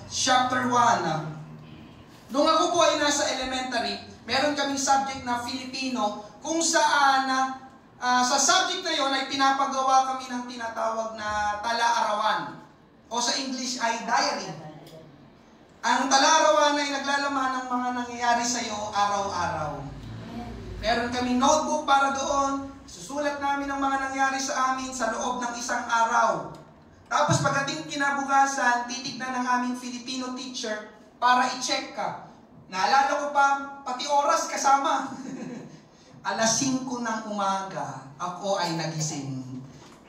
chapter 1. Nung ako po ay nasa elementary, meron kaming subject na Filipino, kung saan sa subject na yon ay pinapagawa kami ng tinatawag na tala-arawan. O sa English ay diary. Ang tala-arawan ay naglalaman ng mga nangyayari sa iyo araw-araw. Meron kaming notebook para doon. Susulat namin ang mga nangyari sa amin sa loob ng isang araw. Tapos pagdating kinabukasan, titignan ng aming Filipino teacher para i-check ka. Naalala ko pa, pati oras kasama. Alas 5 ng umaga, ako ay nagising.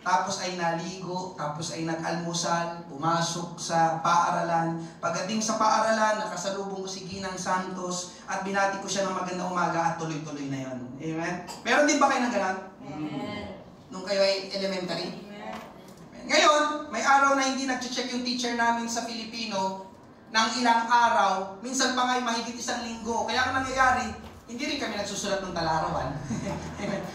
Tapos ay naligo, tapos ay nag-almusal, pumasok sa paaralan. Pagdating sa paaralan, nakasalubong ko si Ginang Santos at binati ko siya ng magandang umaga at tuloy-tuloy na yon. Amen? Meron din ba kayo ng ganon? Amen. Nung kayo ay elementary? Amen. Ngayon, may araw na hindi nag-check yung teacher namin sa Filipino ng ilang araw, minsan pa nga'y mahigit 1 linggo. Kaya ang nangyayari, hindi rin kami nagsusulat ng tala-arawan.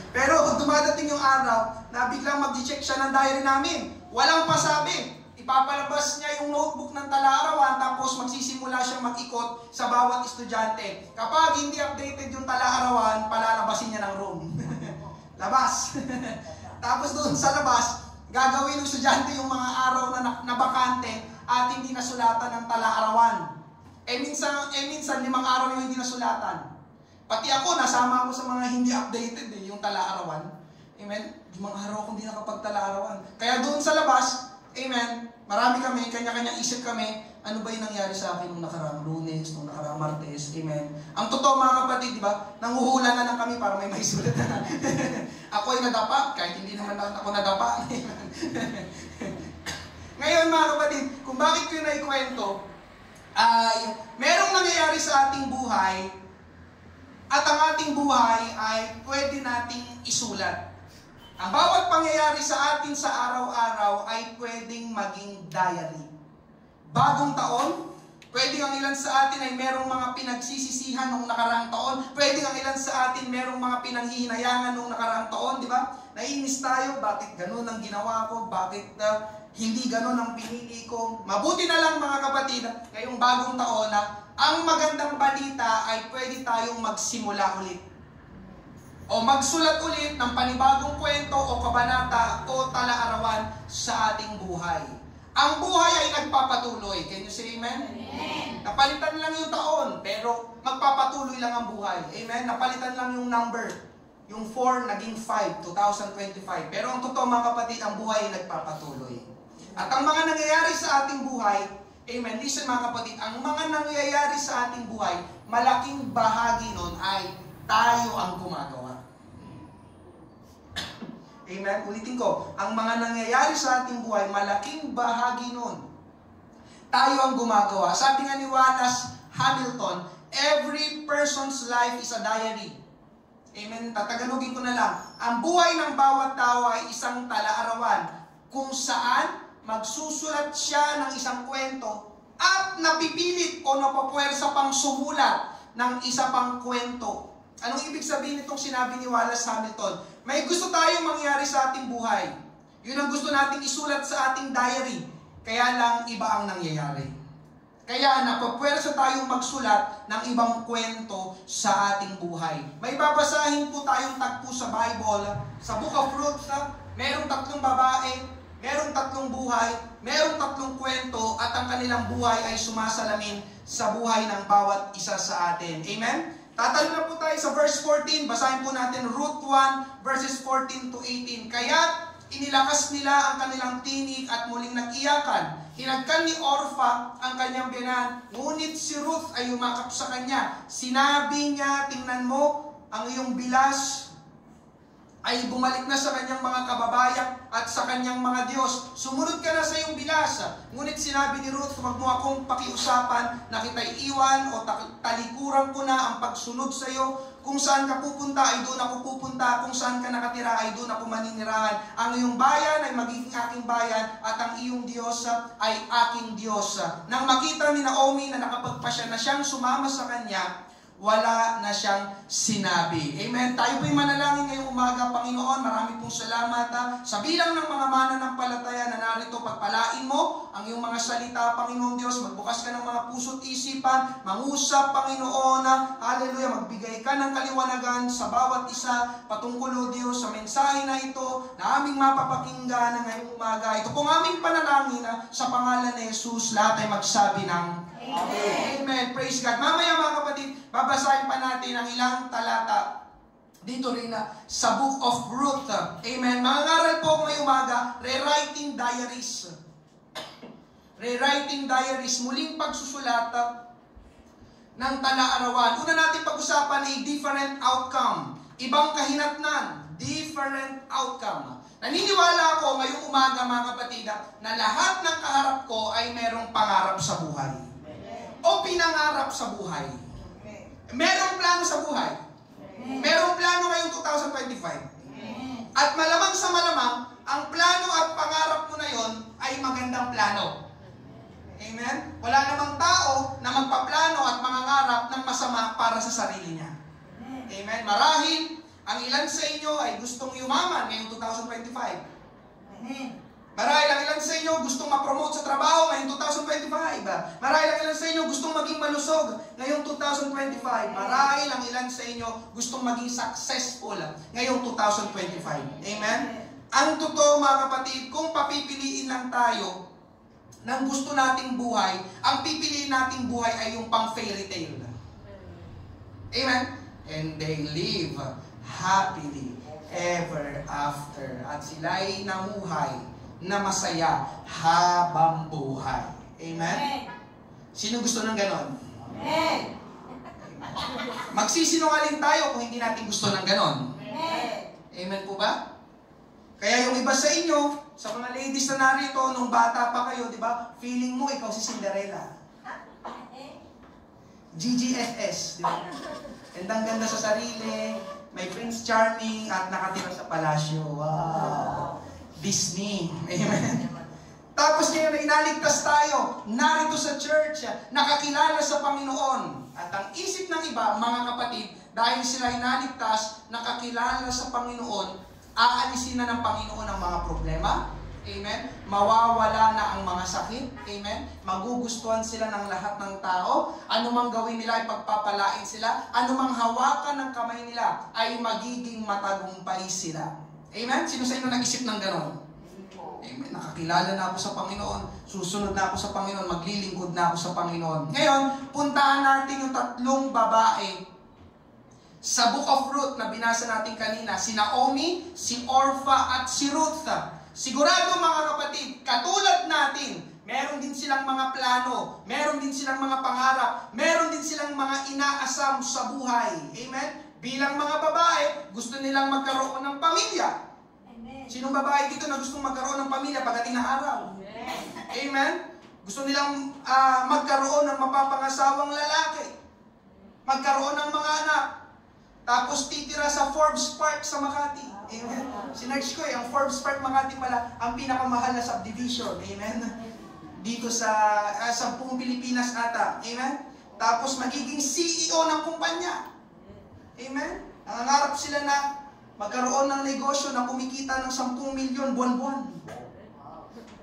Pero dumadating yung araw na biglang mag-check siya ng diary namin. Walang pasabi. Ipapalabas niya yung notebook ng tala-arawan tapos magsisimula siyang mag-ikot sa bawat estudyante. Kapag hindi updated yung tala-arawan, palalabasin niya ng room. Labas. Tapos doon sa labas, gagawin ng estudyante yung mga araw na bakante at hindi nasulatan ng tala-arawan. Minsan 5 araw yung hindi nasulatan. Pati ako, nasama ako sa mga hindi updated yung tala-arawan. Amen? 5 araw akong hindi nakapag-tala-arawan. Kaya doon sa labas, amen, marami kami, kanya-kanya isip kami, ano ba yung nangyari sa akin nung nakaraang Lunes, nung nakaraang Martes, amen. Ang totoo mga kapatid, di ba, nanguhula na lang kami para may maisulat na. Ako ay nadapa, kahit hindi naman ako nadapa. Ngayon mga kapatid, kung bakit ko yun naikwento, ay merong nangyayari sa ating buhay, at ang ating buhay ay pwede nating isulat. Ang bawat pangyayari sa atin sa araw-araw ay pwedeng maging diary. Bagong taon, pwede ang ilan sa atin ay merong mga pinagsisisihan nung nakaraang taon. Pwede ang ilan sa atin merong mga pinanghihinayangan nung nakaraang taon, di ba? Naiinis tayo, bakit ganun ang ginawa ko? Bakit hindi ganun ang pinili ko? Mabuti na lang mga kapatid, ngayong bagong taon na ang magandang balita ay pwede tayong magsimula ulit. O magsulat ulit ng panibagong kwento o kabanata o tala-arawan sa ating buhay. Ang buhay ay nagpapatuloy. Can you say amen? Amen. Napalitan lang yung taon, pero magpapatuloy lang ang buhay. Amen? Napalitan lang yung number. Yung 4 naging 5, 2025. Pero ang totoo mga kapatid, ang buhay ay nagpapatuloy. At ang mga nangyayari sa ating buhay, amen, listen mga kapatid, ang mga nangyayari sa ating buhay, malaking bahagi nun ay tayo ang gumagawa. Amen, ulitin ko, ang mga nangyayari sa ating buhay, malaking bahagi nun, tayo ang gumagawa. Sabi nga ni Wallace Hamilton, every person's life is a diary. Amen, tatagalogin ko na lang. Ang buhay ng bawat tao ay isang tala-arawan kung saan magsusulat siya ng isang kwento at napipilit o napapuwersa pang sumulat ng isa pang kwento. Anong ibig sabihin nitong sinabi ni Wallace Hamilton? May gusto tayong mangyari sa ating buhay. Yun ang gusto nating isulat sa ating diary. Kaya lang iba ang nangyayari. Kaya napapuwersa tayong magsulat ng ibang kwento sa ating buhay. May babasahin po tayong tagpo sa Bible, sa Book of Ruth, merong 3 babae, merong 3 buhay, merong 3 kwento, at ang kanilang buhay ay sumasalamin sa buhay ng bawat isa sa atin. Amen? Tatalon na po tayo sa verse 14. Basahin po natin Ruth 1, verses 14 to 18. Kaya inilakas nila ang kanilang tinig at muling nag-iyakan. Hinagkan ni Orpha ang kanyang biyanan, ngunit si Ruth ay umakap sa kanya. Sinabi niya, tingnan mo, ang iyong bilas ay bumalik na sa kanyang mga kababayan at sa kanyang mga Diyos. Sumunod ka na sa iyong bilas. Ngunit sinabi ni Ruth, huwag mo akong pakiusapan na kita'y iwan o talikuran ko na ang pagsunod sa iyo. Kung saan ka pupunta ay doon ako pupunta. Kung saan ka nakatira ay doon ako maninirahan. Ang iyong bayan ay magiging aking bayan at ang iyong Diyos ay aking Diyos. Nang makita ni Naomi na nakapagpasya na siyang sumama sa kanya, wala na siyang sinabi. Amen. Tayo po'y manalangin ngayong umaga, Panginoon. Marami pong salamat. Sa bilang ng mga mananampalataya na narito, pagpalain mo ang iyong mga salita, Panginoon Diyos. Magbukas ka ng mga puso't isipan. Mangusap, Panginoon. Hallelujah. Magbigay ka ng kaliwanagan sa bawat isa patungkol, O Diyos, sa mensahe na ito na aming mapapakinggan ngayong umaga. Ito pong aming panalangin sa pangalan ni Jesus. Lahat ay magsabi ng Amen. Amen. Praise God. Mamaya mga kapatid, babasahin pa natin ang ilang talata dito rin sa Book of Ruth. Amen. Mga ngaral po ngayong umaga, rewriting diaries. Rewriting diaries, muling pagsusulat ng tala-arawan. Una natin pag-usapan ay different outcome. Ibang kahinatnan, different outcome. Naniniwala ako ngayong umaga mga kapatid na lahat ng kaharap ko ay merong pangarap sa buhay. O pinangarap sa buhay. Merong plano sa buhay. Merong plano ngayong 2025. At malamang sa malamang, ang plano at pangarap mo na yon ay magandang plano. Amen? Wala namang tao na magpaplano at mangangarap ng masama para sa sarili niya. Amen? Marahil, ang ilan sa inyo ay gustong yumaman ngayong 2025. Marahil ang ilan sa inyo gustong ma-promote sa trabaho ngayong 2025. Marahil ang ilan sa inyo gustong maging malusog ngayong 2025. Marahil ang ilan sa inyo gustong maging successful ngayong 2025. Amen? Ang totoo mga kapatid, kung papipiliin lang tayo ng gusto nating buhay, ang pipiliin nating buhay ay yung pang fairy tale. Amen? And they live happily ever after. At sila'y namuhay na masaya habang buhay. Amen? Sino gusto ng ganon? Amen. Magsisinungaling tayo kung hindi natin gusto ng ganon. Amen po ba? Kaya yung iba sa inyo, sa mga ladies na narito, nung bata pa kayo, di ba? Feeling mo ikaw si Cinderella. GGFS, di ba? Gandang-ganda sa sarili, may Prince Charming, at nakatira sa palasyo. Wow! Disney. Amen. Tapos ngayon na inaligtas tayo, narito sa church, nakakilala sa Panginoon. At ang isip ng iba, mga kapatid, dahil sila inaligtas, nakakilala sa Panginoon, aalisin na ng Panginoon ang mga problema. Amen. Mawawala na ang mga sakit. Amen. Magugustuhan sila ng lahat ng tao. Anumang gawin nila ay pagpapalain sila. Anumang hawakan ng kamay nila ay magiging matagumpay sila. Amen? Sino sa inyo nag-isip ng gano'n? Amen. Nakakilala na ako sa Panginoon. Susunod na ako sa Panginoon. Maglilingkod na ako sa Panginoon. Ngayon, puntahan natin yung tatlong babae sa Book of Ruth na binasa natin kanina. Si Naomi, si Orpha, at si Ruth. Sigurado mga kapatid, katulad natin, meron din silang mga plano, meron din silang mga pangarap, meron din silang mga inaasam sa buhay. Amen? Bilang mga babae, gusto nilang magkaroon ng pamilya. Amen. Sinong babae dito na gustong magkaroon ng pamilya pagdating ng araw? Amen. Amen? Gusto nilang magkaroon ng mapapangasawang lalaki. Magkaroon ng mga anak. Tapos titira sa Forbes Park sa Makati. Amen? Sinerge ko ang Forbes Park Makati pala, ang pinakamahal na subdivision. Amen? Dito sa buong Pilipinas ata. Amen? Tapos magiging CEO ng kumpanya. Amen? Nangangarap sila na magkaroon ng negosyo na kumikita ng 10 milyon buwan-buwan.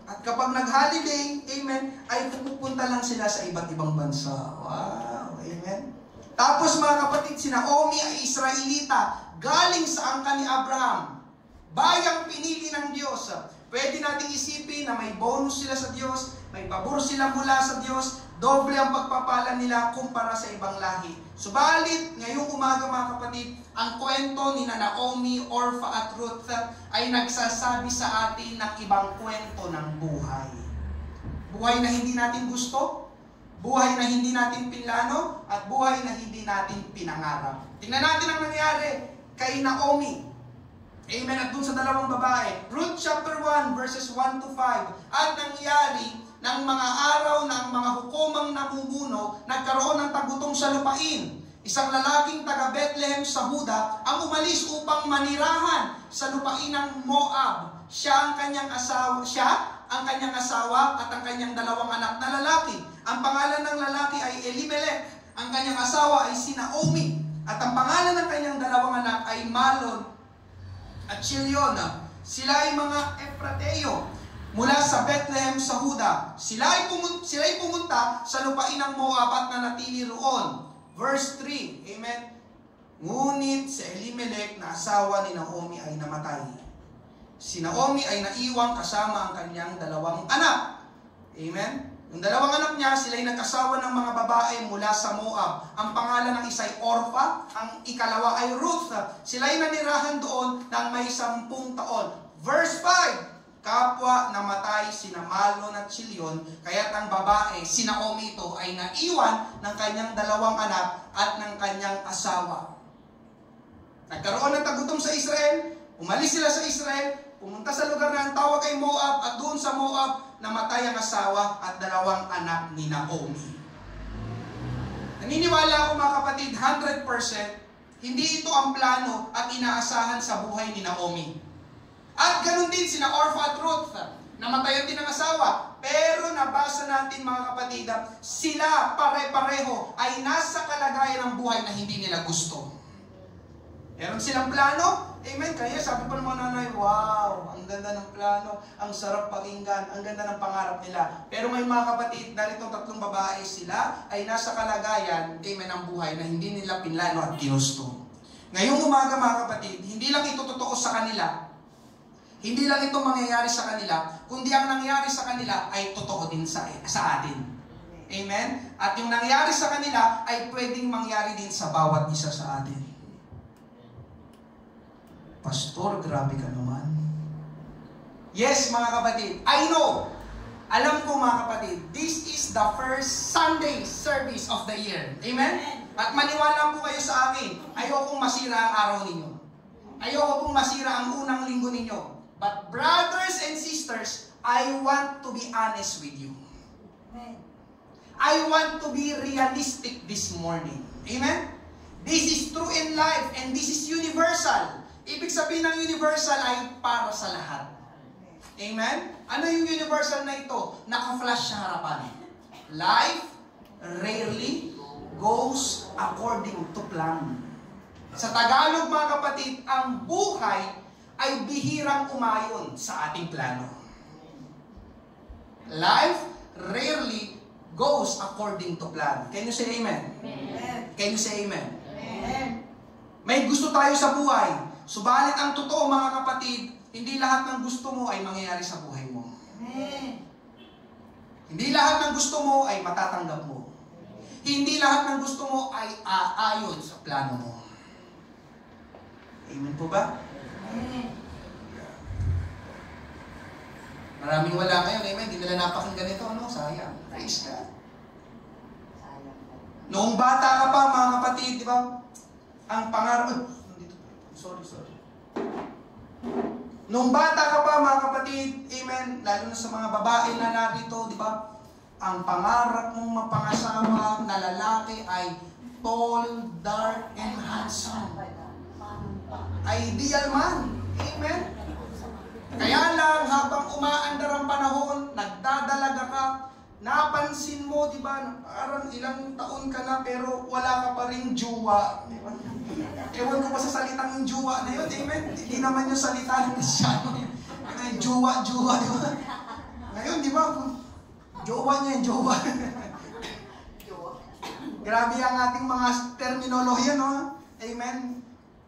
At kapag nag-holiday, amen, ay pupunta lang sila sa iba't ibang bansa. Wow, amen. Tapos mga kapatid, si Naomi ay Israelita, galing sa angkan ni Abraham. Bayang pinili ng Diyos. Pwede nating isipin na may bonus sila sa Diyos, may pabor sila mula sa Diyos, doble ang pagpapala nila kumpara sa ibang lahi. Subalit, ngayong umaga mga kapatid, ang kwento ni Naomi, Orpha at Ruth ay nagsasabi sa atin ng ibang kwento ng buhay. Buhay na hindi natin gusto, buhay na hindi natin pinlano, at buhay na hindi natin pinangarap. Tingnan natin ang nangyari kay Naomi. Amen. At dun sa dalawang babae, Ruth chapter 1 verses 1 to 5. At nangyari ng mga araw ng mga hukumang namumuno, nagkaroon ng tagutong sa lupain. Isang lalaking taga Bethlehem sa Huda ang umalis upang manirahan sa lupain ng Moab. Siya ang kanyang asawa at ang kanyang dalawang anak na lalaki. Ang pangalan ng lalaki ay Elimelech Ang kanyang asawa ay si Naomi. At ang pangalan ng kanyang dalawang anak ay Malon at Chilion. Sila ay mga Efrateo mula sa Bethlehem sa Huda. Sila ay pumunta sa lupain ng Moab at nanatili roon. Verse 3. Amen. Ngunit si Elimelech na asawa ni Naomi ay namatay. Si Naomi ay naiwang kasama ang kanyang dalawang anak. Amen. Yung dalawang anak niya, sila ay nag-asawa ng mga babae mula sa Moab. Ang pangalan ng isa ay Orpha, ang ikalawa ay Ruth. Sila ay nanirahan doon ng may 10 taon. Verse 5, kapwa namatay sina Malon at Chilion, kaya't ang babae, si Naomi ito, ay naiwan ng kanyang dalawang anak at ng kanyang asawa. Nagkaroon ng tagutom sa Israel, umalis sila sa Israel, pumunta sa lugar na ang tawag ay Moab, at doon sa Moab, namatay ang asawa at dalawang anak ni Naomi. Naniniwala ako mga kapatid, 100%, hindi ito ang plano at inaasahan sa buhay ni Naomi. At ganun din sina Orpha at Ruth, namatayan din ang asawa. Pero nabasa natin mga kapatid, sila pare-pareho ay nasa kalagayan ng buhay na hindi nila gusto. Meron silang plano, amen. Kaya sabi pa ng mga nanay, wow, ang ganda ng plano, ang sarap pakinggan, ang ganda ng pangarap nila. Pero ngayon mga kapatid, naritong 3 babae, sila ay nasa kalagayan, amen, ng buhay na hindi nila pinlano at ginusto. Ngayong umaga mga kapatid, hindi lang ito totoo sa kanila, hindi lang ito mangyayari sa kanila, kundi ang nangyari sa kanila ay totoo din sa atin. Amen? At yung nangyari sa kanila ay pwedeng mangyari din sa bawat isa sa atin. Pastor, grabe ka naman. Yes, mga kapatid, I know. Alam ko mga kapatid, this is the first Sunday service of the year. Amen? At maniwala po kayo sa akin, ayokong masira ang araw ninyo. Ayoko pong masira ang unang linggo ninyo. But brothers and sisters, I want to be honest with you. I want to be realistic this morning. Amen? This is true in life and this is universal. Ibig sabihin ng universal ay para sa lahat. Amen? Ano yung universal na ito? Naka-flash sa harapan. Life rarely goes according to plan. Sa Tagalog mga kapatid, ang buhay ay bihirang umayon sa ating plano. Life rarely goes according to plan. Can you say amen? Amen. Can you say amen? Amen. May gusto tayo sa buhay. Subalit ang totoo mga kapatid, hindi lahat ng gusto mo ay mangyayari sa buhay mo. Amen. Hindi lahat ng gusto mo ay matatanggap mo. Hindi lahat ng gusto mo ay aayon sa plano mo. Amen po ba? Amen. Maraming wala ngayon, amen. Hindi nila napakinggan ito, ano? Sayang. Praise God. Noong bata ka pa, mga kapatid, di ba? Ang pangarap... Sorry. Noong bata ka pa, mga kapatid, amen, lalo na sa mga babae na narito, di ba? Ang pangarap mong mapangasawa na lalaki ay tall, dark, and handsome. Ideal man. Amen. Kaya lang, habang umaandar ang panahon, nagdadalaga ka, napansin mo, di ba, parang ilang taon ka na, pero wala ka pa rin jowa. Di ba? Ewan ko ba sa salitang yung jowa na yun, amen? Hindi naman yung salita ng Kristyano. Jowa, di ba? Ngayon, di ba, jowa niya yung jowa. Grabe ang ating mga terminolohiya, no? Amen?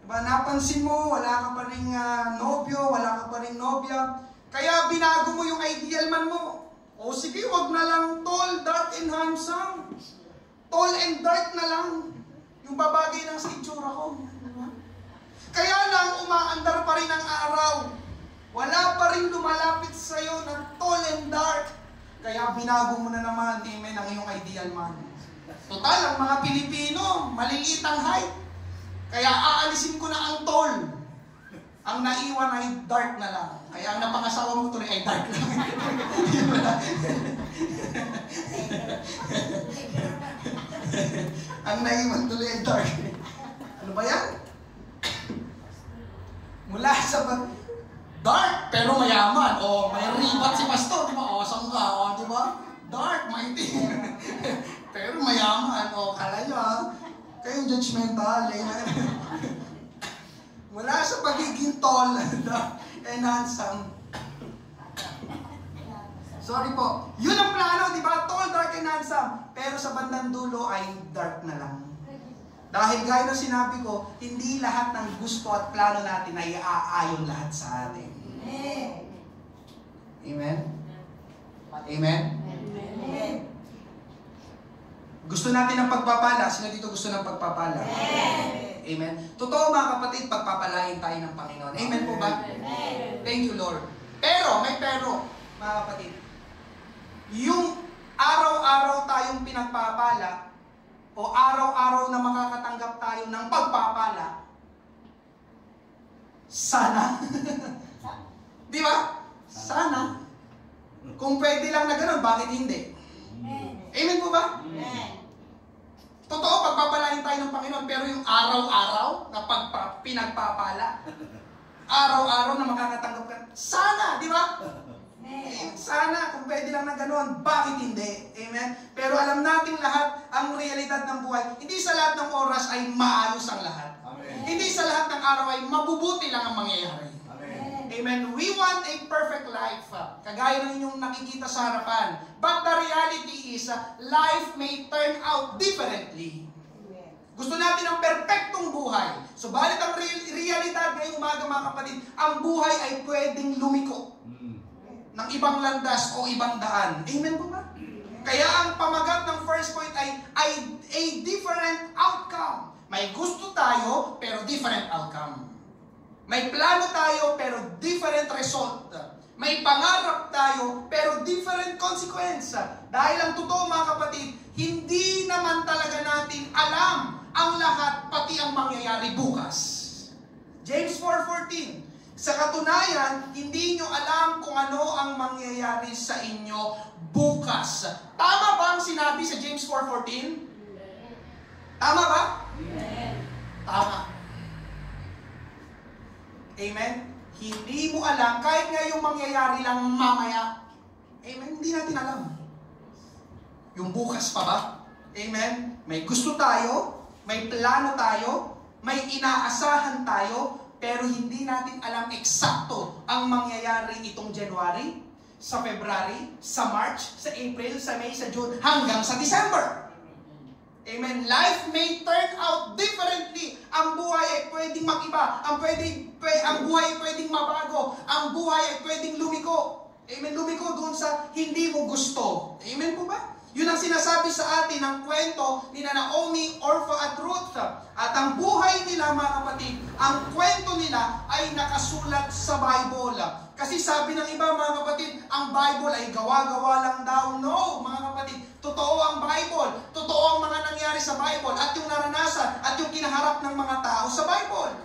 Diba, napansin mo, wala ka pa rin nobyo, wala ka pa rin nobya. Kaya binago mo yung ideal man mo. O sige, wag na lang tall, dark, and handsome. Tall and dark na lang. Yung babagay ng sa itsura ko. Kaya lang, umaandar pa rin ang araw. Wala pa rin lumalapit sa'yo na tall and dark. Kaya binago mo na naman, amen, ang iyong ideal man. Total, ang mga Pilipino, maliliit ang height. Kaya aalisin ko na ang tall. Ang naiwan ay dark na lang. Kaya ang napangasawa mo tuloy ay dark lang. Ang naiwan tuloy ay dark. Ano ba yan? Mula sa dark pero mayaman. O may ribat si pastor, di ba? O saan ka? O di ba? Dark, mighty. pero mayaman. O, kala nyo ha? Kayong judgmental. Mula sa pagiging tall and handsome. Sorry po. Yun ang plano, di ba? Tall, dark, and handsome. Pero sa bandang dulo ay dark na lang. Dahil gaya ng sinabi ko, hindi lahat ng gusto at plano natin ay aayon lahat sa atin. Amen? Amen? Amen. Gusto natin ng pagpapala. Sino dito gusto ng pagpapala? Amen. Totoo mga kapatid, pagpapalain tayo ng Panginoon. Amen po ba? Thank you, Lord. Pero, may pero, mga kapatid. Yung araw-araw tayong pinagpapala o araw-araw na makakatanggap tayo ng pagpapala, sana. Di ba? Sana. Kung pwede lang na gano'n, bakit hindi? Amen po ba? Totoo, pagpapalain tayo ng Panginoon, pero yung araw-araw na pinagpapala, araw-araw na makakatanggap ka, sana, di ba? Sana, kung pwede lang na gano'n, bakit hindi? Amen? Pero alam natin lahat, ang realidad ng buhay, hindi sa lahat ng oras ay maayos ang lahat. Amen. Hindi sa lahat ng araw ay mabubuti lang ang mangyayari. Amen. We want a perfect life. Kagaya ng inyong nakikita sa harapan. But the reality is, life may turn out differently. Gusto natin ang perfectong buhay. Subalit ang realidad ngayong umaga mga kapatid, ang buhay ay pwedeng lumiko ng ibang landas o ibang daan. Amen po ba? Kaya ang pamagat ng first point ay a different outcome. May gusto tayo, pero different outcome. May plano tayo, pero different result. May pangarap tayo, pero different consequence. Dahil ang totoo mga kapatid, hindi naman talaga natin alam ang lahat, pati ang mangyayari bukas. James 4:14. Sa katunayan, hindi nyo alam kung ano ang mangyayari sa inyo bukas. Tama ba ang sinabi sa James 4:14? Tama ba? Tama. Amen? Hindi mo alam, kahit nga yung mangyayari lang mamaya. Amen? Hindi natin alam. Yung bukas pa ba? Amen? May gusto tayo, may plano tayo, may inaasahan tayo, pero hindi natin alam eksakto ang mangyayari itong January, sa February, sa March, sa April, sa May, sa June, hanggang sa December. Amen. Life may turn out differently. Ang buhay ay pwedeng mag-iba. Ang buhay ay pwedeng mabago. Ang buhay ay pwedeng lumiko. Amen. Lumiko doon sa hindi mo gusto. Amen po ba? Yun ang sinasabi sa atin ng kwento ni Naomi, Orpha at Ruth. At ang buhay nila, mga kapatid, ang kwento nila ay nakasulat sa Bible. Kasi sabi ng iba, mga kapatid, ang Bible ay gawa-gawa lang daw. No, mga kapatid, totoo ang Bible. Totoo ang mga nangyari sa Bible at yung naranasan at yung kinaharap ng mga tao sa Bible.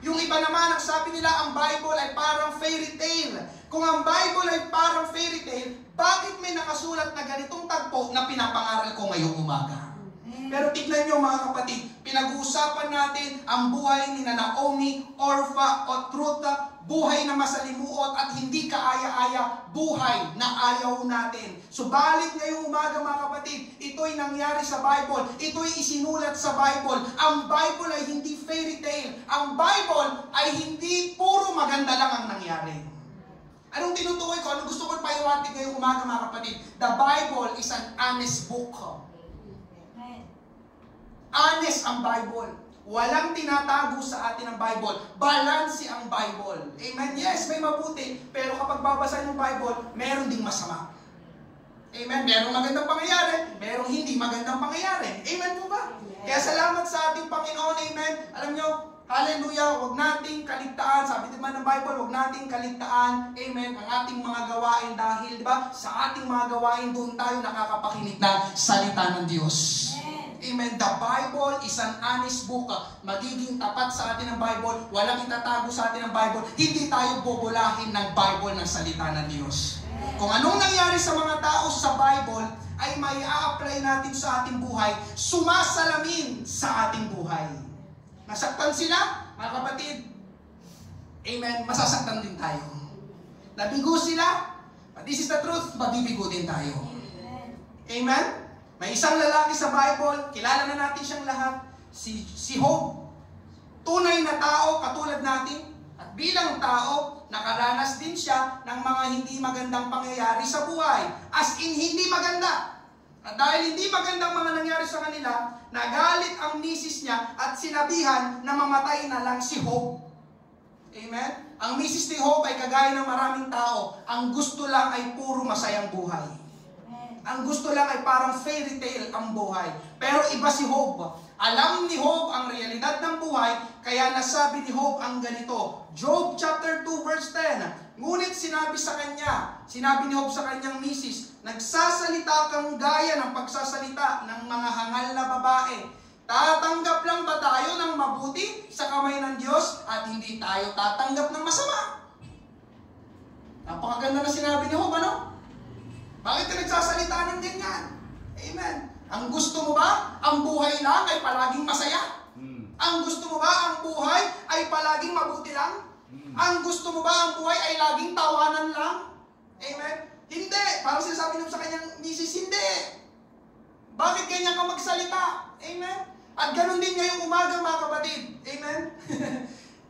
Yung iba naman, ang sabi nila, ang Bible ay parang fairy tale. Kung ang Bible ay parang fairy tale, bakit may nakasulat na ganitong tagpo na pinapangaral ko ngayong umaga? Pero tignan nyo mga kapatid, pinag-uusapan natin ang buhay ni Naomi, Orpha at Ruth, buhay na masalimuot at hindi kaaya-aya, buhay na ayaw natin. Subalit ngayong umaga mga kapatid, ito'y nangyari sa Bible, ito'y isinulat sa Bible. Ang Bible ay hindi fairy tale, ang Bible ay hindi puro maganda lang ang nangyari. Anong tinutukoy ko? Anong gusto ko paiwatig ngayong umaga mga kapatid? The Bible is an honest book. Honest ang Bible. Walang tinatago sa atin ang Bible. Balanse ang Bible. Amen? Yes, may mabuti. Pero kapag babasa ng Bible, meron ding masama. Amen? Merong magandang pangyayari, merong hindi magandang pangyayari. Amen po ba? Kaya salamat sa ating Panginoon. Amen? Alam nyo, hallelujah, huwag nating kaligtaan. Sabi naman ng Bible, huwag nating kaligtaan. Amen? Ang ating mga gawain dahil, di ba, sa ating mga gawain doon tayo nakakapakinig ng salita ng Diyos. Amen. The Bible is an honest book. Magiging tapat sa atin ang Bible. Walang itatago sa atin ang Bible. Hindi tayo bubulahin ng Bible ng salita ng Diyos. Kung anong nangyari sa mga tao sa Bible, ay may a-apply natin sa ating buhay, sumasalamin sa ating buhay. Nasaktan sila, mga kapatid. Amen. Masasaktan din tayo. Nabigo sila, this is the truth, mabibigo din tayo. Amen. May isang lalaki sa Bible, kilala na natin siyang lahat, si Job. Tunay na tao katulad natin. At bilang tao, nakaranas din siya ng mga hindi magandang pangyayari sa buhay. As in, hindi maganda. At dahil hindi magandang mga nangyari sa kanila, nagalit ang misis niya at sinabihan na mamatay na lang si Job. Amen? Ang misis ni Job ay kagaya ng maraming tao. Ang gusto lang ay puro masayang buhay. Ang gusto lang ay parang fairy tale ang buhay. Pero iba si Job. Alam ni Job ang realidad ng buhay, kaya nasabi ni Job ang ganito. Job chapter 2 verse 10. Ngunit sinabi ni Job sa kanyang misis, nagsasalita kang gaya ng pagsasalita ng mga hangal na babae. Tatanggap lang ba tayo ng mabuti sa kamay ng Diyos at hindi tayo tatanggap ng masama? Napakaganda na sinabi ni Job, ano? Bakit ka nagsasalita ng ganyan? Amen. Ang gusto mo ba, ang buhay lang ay palaging masaya? Ang gusto mo ba, ang buhay ay palaging mabuti lang? Ang gusto mo ba, ang buhay ay laging tawanan lang? Amen. Hindi. Parang sinasabi nyo sa kanyang misis, hindi. Bakit ganyan ka magsalita? Amen. At ganun din ngayong umaga, mga kapatid. Amen.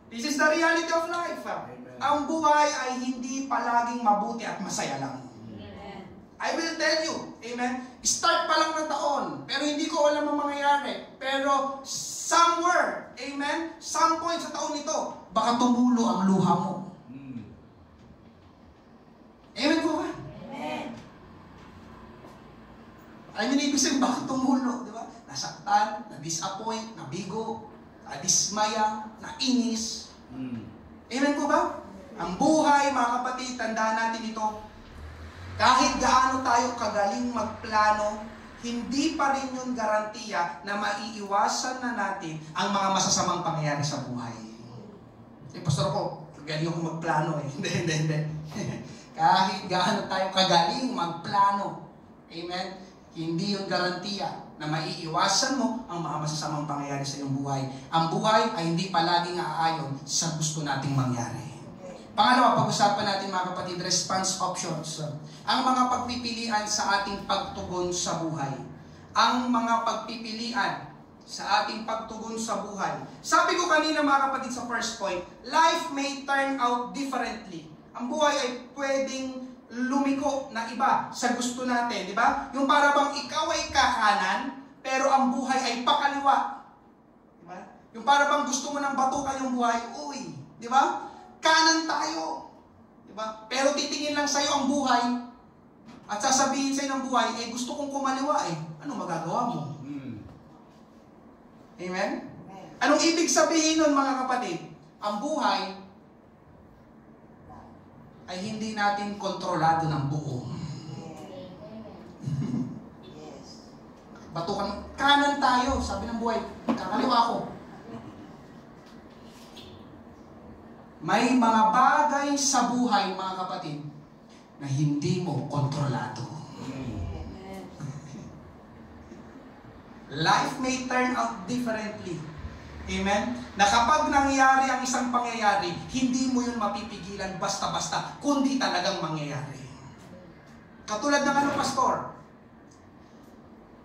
This is the reality of life. Amen. Ang buhay ay hindi palaging mabuti at masaya lang. I will tell you, amen, start pa lang ng taon, pero hindi ko alam ang mangyayari. Pero somewhere, amen, some point sa taon ito, baka tumulo ang luha mo. Amen po ba? Amen. I mean, ibig sabihin, baka tumulo, di ba? Nasaktan, na-disappoint, nabigo, na-dismaya, na-inis. Amen po ba? Ang buhay, mga kapatid, tandaan natin ito, kahit gaano tayo kagaling magplano, hindi pa rin yung garantiya na maiiwasan na natin ang mga masasamang pangyayari sa buhay. Pastor ko, kagaling ako magplano eh. Hindi. Kahit gaano tayo kagaling magplano, amen, hindi yung garantiya na maiiwasan mo ang mga masasamang pangyayari sa iyong buhay. Ang buhay ay hindi palaging aayon sa gusto nating mangyari. Pangalawa, pag-usapan natin mga kapatid, response options. Ang mga pagpipilian sa ating pagtugon sa buhay. Ang mga pagpipilian sa ating pagtugon sa buhay. Sabi ko kanina mga kapatid sa first point, life may turn out differently. Ang buhay ay pwedeng lumiko na iba sa gusto natin, di ba? Yung para bang ikaw ay kakanan, pero ang buhay ay pakaliwa. Di ba? Yung para bang gusto mo ng batukan yung buhay, uy, di ba? Kanan tayo. Diba? Pero titingin lang sa'yo ang buhay at sasabihin sa'yo ng buhay, eh gusto kong kumaliwa eh. Ano magagawa mo? Amen? Anong ibig sabihin nun mga kapatid? Ang buhay ay hindi natin kontrolado ng buo. Batukan, kanan tayo, sabi ng buhay, kakaliwa ako. May mga bagay sa buhay, mga kapatid, na hindi mo kontrolado. Life may turn out differently. Amen? Na kapag nangyari ang isang pangyayari, hindi mo yun mapipigilan basta-basta, kundi talagang mangyayari. Katulad ng ano, pastor?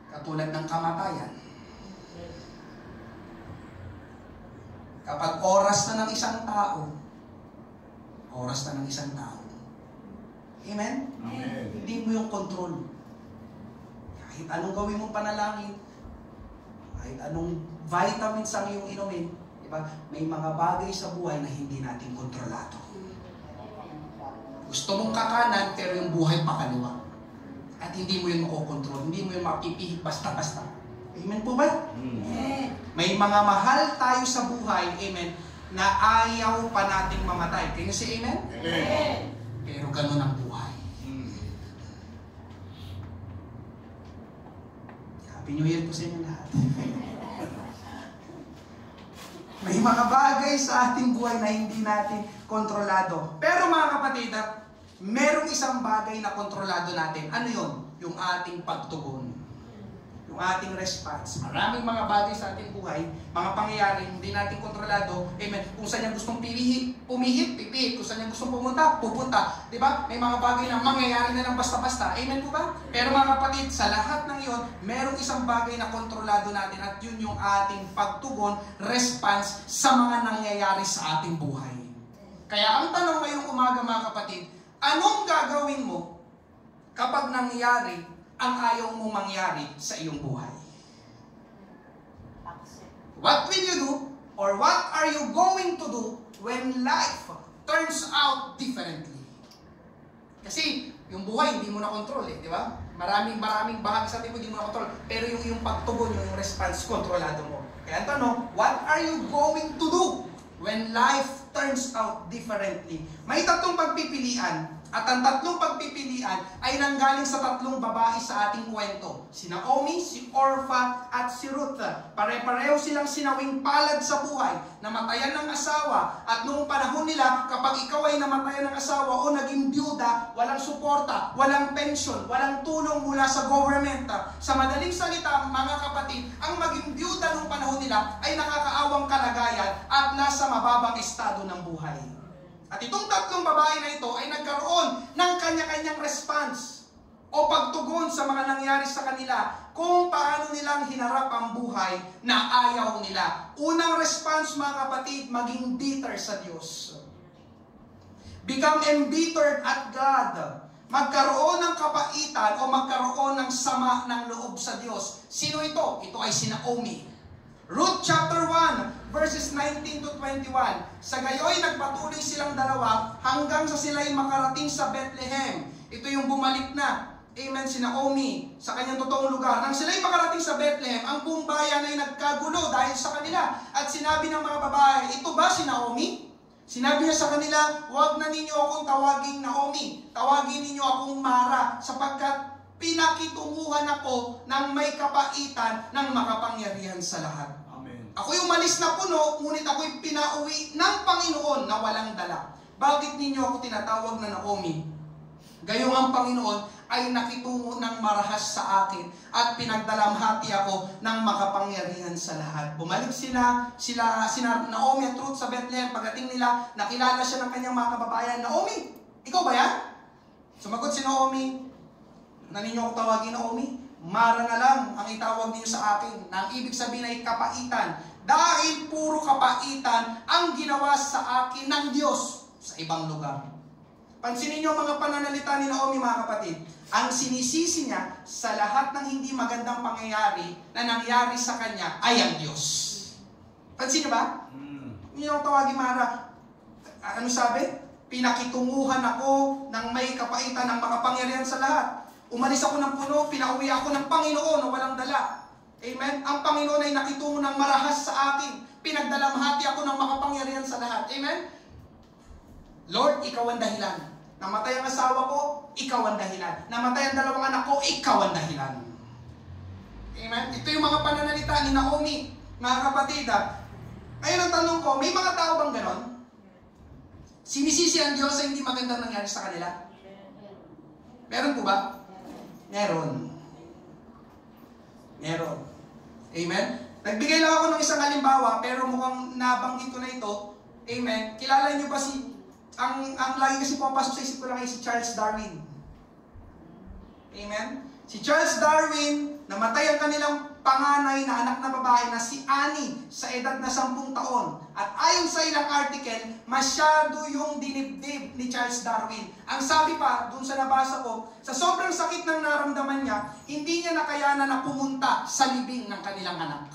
Katulad ng kamatayan. Kapag oras na ng isang tao, oras na ng isang tao. Amen? Amen. Hindi mo yung control. Kahit anong gawin mong panalangin, kahit anong vitamins ang iyong inumin, diba? May mga bagay sa buhay na hindi natin kontrolado. Gusto mong kakanan, pero yung buhay pakaliwa. At hindi mo yun makokontrol, hindi mo yun mapipihit basta-basta. Amen po ba? Amen. May mga mahal tayo sa buhay, amen, na ayaw pa nating mamatay. Can you say amen? Amen. Pero ganun ang buhay. Happy New Year po sa inyo lahat. May mga bagay sa ating buhay na hindi natin kontrolado. Pero mga kapatid, merong isang bagay na kontrolado natin. Ano yun? Yung ating pagtugon. yung ating response. Maraming mga bagay sa ating buhay, mga pangyayari, hindi natin kontrolado. Amen. Kung saan niya gustong pumihit, pipihit. Kung saan niya gustong pumunta, pupunta. Diba? May mga bagay na mangyayari na lang basta-basta. Amen po ba? Pero mga kapatid, sa lahat ng iyon, merong isang bagay na kontrolado natin at yun yung ating pagtugon, response sa mga nangyayari sa ating buhay. Kaya ang tanong ngayong umaga mga kapatid, anong gagawin mo kapag nangyayari ang ayaw mo mangyari sa iyong buhay? What will you do or what are you going to do when life turns out differently? Kasi yung buhay hindi mo na control di ba? Maraming bahagi sa atin mo hindi mo na control. Pero yung pagtugon, yung response, kontrolado mo. Kaya ang tanong, what are you going to do when life turns out differently? May tatlong pagpipilian. At ang tatlong pagpipilian ay nanggaling sa tatlong babae sa ating kwento. Si Naomi, si Orpha, at si Ruth. Pare-pareho silang sinawing palad sa buhay, namatayan ng asawa. At noong panahon nila, kapag ikaw ay namatayan ng asawa o naging byuda, walang suporta, walang pensyon, walang tulong mula sa government. Sa madaling salita, mga kapatid, ang maging byuda noong panahon nila ay nakakaawang kalagayan at nasa mababang estado ng buhay. At itong tatlong babae na ito ay nagkaroon ng kanya-kanyang response o pagtugon sa mga nangyari sa kanila kung paano nilang hinarap ang buhay na ayaw nila. Unang response mga kapatid, maging bitter sa Diyos. Become embittered at God. Magkaroon ng kapaitan o magkaroon ng sama ng loob sa Diyos. Sino ito? Ito ay si Naomi. Ruth chapter 1 verses 19 to 21. Sa gayoy nagpatuloy silang dalawa hanggang sa sila'y makarating sa Bethlehem. Ito yung bumalik na. Amen, si Naomi sa kanyang totoong lugar. Nang sila'y makarating sa Bethlehem, ang buong bayan ay nagkagulo dahil sa kanila. At sinabi ng mga babae, ito ba si Naomi? Sinabi niya sa kanila, huwag na ninyo akong tawaging Naomi. Tawagin ninyo akong Mara, sapagkat pinakitunguhan ako ng may kapaitan ng makapangyarihan sa lahat. Amen. Ako'y umalis na puno, ngunit ako'y pinauwi ng Panginoon na walang dala. Bakit ninyo ako tinatawag na Naomi? Gayong ang Panginoon ay nakitungo ng marahas sa akin at pinagdalamhati ako ng makapangyarihan sa lahat. Bumalik sila Naomi at Ruth sa Bethlehem. Pagdating nila, nakilala siya ng kanyang mga kababayan. Naomi, ikaw ba yan? Sumagot si Naomi, na ninyo ako tawagin Naomi? Mara na lang ang itawag niyo sa akin. Na ang ibig sabihin ay kapaitan. Dahil puro kapaitan ang ginawa sa akin ng Diyos sa ibang lugar. Pansinin niyo mga pananalita ni Naomi mga kapatid. Ang sinisisi niya sa lahat ng hindi magandang pangyayari na nangyari sa kanya ay ang Diyos. Pansin niyo ba? Hindi niyo ako tawagin Mara. Ano sabi? Pinakitunguhan ako ng may kapaitan ng makapangyarihan sa lahat. Umalis ako ng puno, pinauwi ako ng Panginoon na walang dala. Amen? Ang Panginoon ay nakitungo ng marahas sa akin. Pinagdalamhati ako ng makapangyarihan sa lahat. Amen? Lord, ikaw ang dahilan. Namatay ang asawa ko, ikaw ang dahilan. Namatay ang dalawang anak ko, ikaw ang dahilan. Amen? Ito yung mga pananalita ni Naomi, mga kapatid. Ngayon ang tanong ko, may mga tao bang ganon? Sinisisi ang Diyos sa hindi magandang nangyari sa kanila? Meron po ba? Meron. Meron. Amen? Nagbigay lang ako ng isang halimbawa, pero mukhang nabanggit ko na ito. Amen? Kilala niyo ba ang lagi kasi pumapasok sa isip ko lang ay si Charles Darwin. Amen? Si Charles Darwin, namatay ang kanilang panganay na anak na babae na si Annie sa edad na 10 taon. At ayon sa ilang article, masyado yung dinibdib ni Charles Darwin. Ang sabi pa, dun sa nabasa ko, sa sobrang sakit ng naramdaman niya, hindi niya nakayanan na pumunta sa libing ng kanilang anak.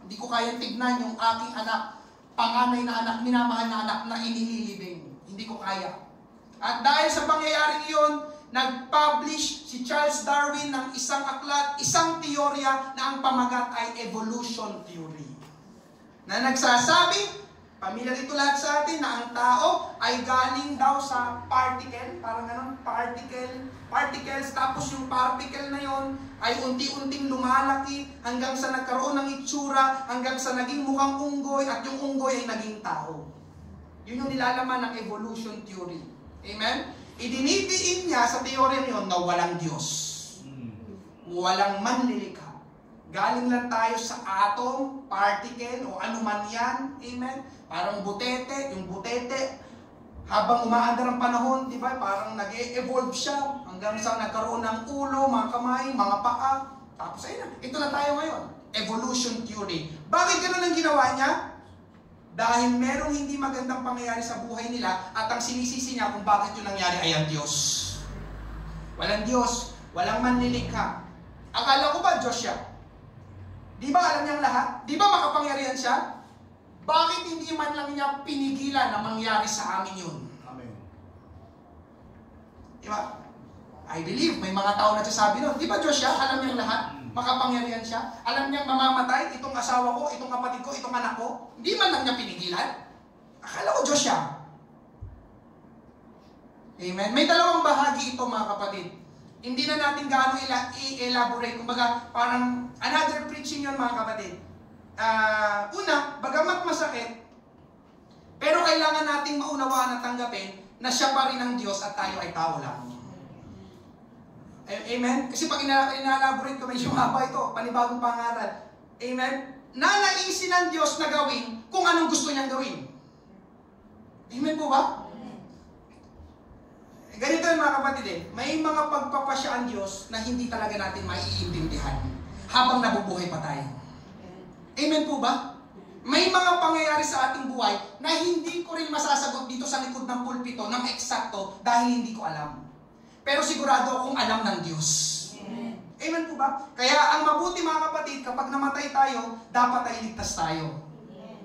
Hindi ko kaya tignan yung aking anak, panganay na anak, minamahal na anak na inililibing. Hindi ko kaya. At dahil sa pangyayaring iyon, nag-publish si Charles Darwin ng isang aklat, isang teorya na ang pamagat ay evolution theory. Na nagsasabi, pamilyar ito lahat sa atin, na ang tao ay galing daw sa particle, parang ganun, particles, tapos yung particle na yon ay unti-unting lumalaki hanggang sa nagkaroon ng itsura, hanggang sa naging mukhang unggoy, at yung unggoy ay naging tao. Yun yung nilalaman ng evolution theory. Amen? Idinidiin niya sa teorya niyon na walang Diyos. Walang manlilikha. Galing lang tayo sa atom, particle, o anuman yan. Amen? Parang butete, yung butete, habang umaandar ang panahon, di ba? Parang nag-evolve siya hanggang sa nagkaroon ng ulo, mga kamay, mga paa. Tapos ayun na, ito na tayo ngayon. Evolution theory. Bakit ganun ang ginawa niya? Dahil merong hindi magandang pangyayari sa buhay nila at ang sinisisi niya kung bakit yun nangyari ay ang Diyos. Walang Diyos, walang manlilikha. Akala ko ba Diyos siya? Di ba alam niyang lahat? Di ba makapangyarihan siya? Bakit hindi man lang niya pinigilan na mangyari sa amin yun? Amen. Di ba? I believe, may mga tao na sasabi nun. Di ba Diyos siya? Alam niyang lahat? Makapangyarihan siya? Alam niyang mamamatay? Itong asawa ko, itong kapatid ko, itong anak ko? Hindi man lang niya pinigilan? Akala ko Diyos siya. Amen? May dalawang bahagi ito mga kapatid. Hindi na natin gaano i-elaborate. Kumbaga, parang another preaching yun mga kapatid. Una, bagamat masakit, pero kailangan nating maunawaan at tanggapin na siya pa rin ang Diyos at tayo ay tao lang. Amen? Kasi pag ina-elaborate ko, medyo maba ito, panibagong pangaral. Amen? Nanaisin ng Diyos na gawin kung anong gusto niyang gawin. Amen po ba? Ganito yung mga kapatid may mga pagpapasya ang Diyos na hindi talaga natin maiintindihan habang nabubuhay pa tayo. Amen po ba? May mga pangyayari sa ating buhay na hindi ko rin masasagot dito sa likod ng pulpito ng eksakto dahil hindi ko alam. Pero sigurado akong alam ng Diyos. Amen po ba? Kaya ang mabuti mga kapatid, kapag namatay tayo, dapat ay ligtas tayo.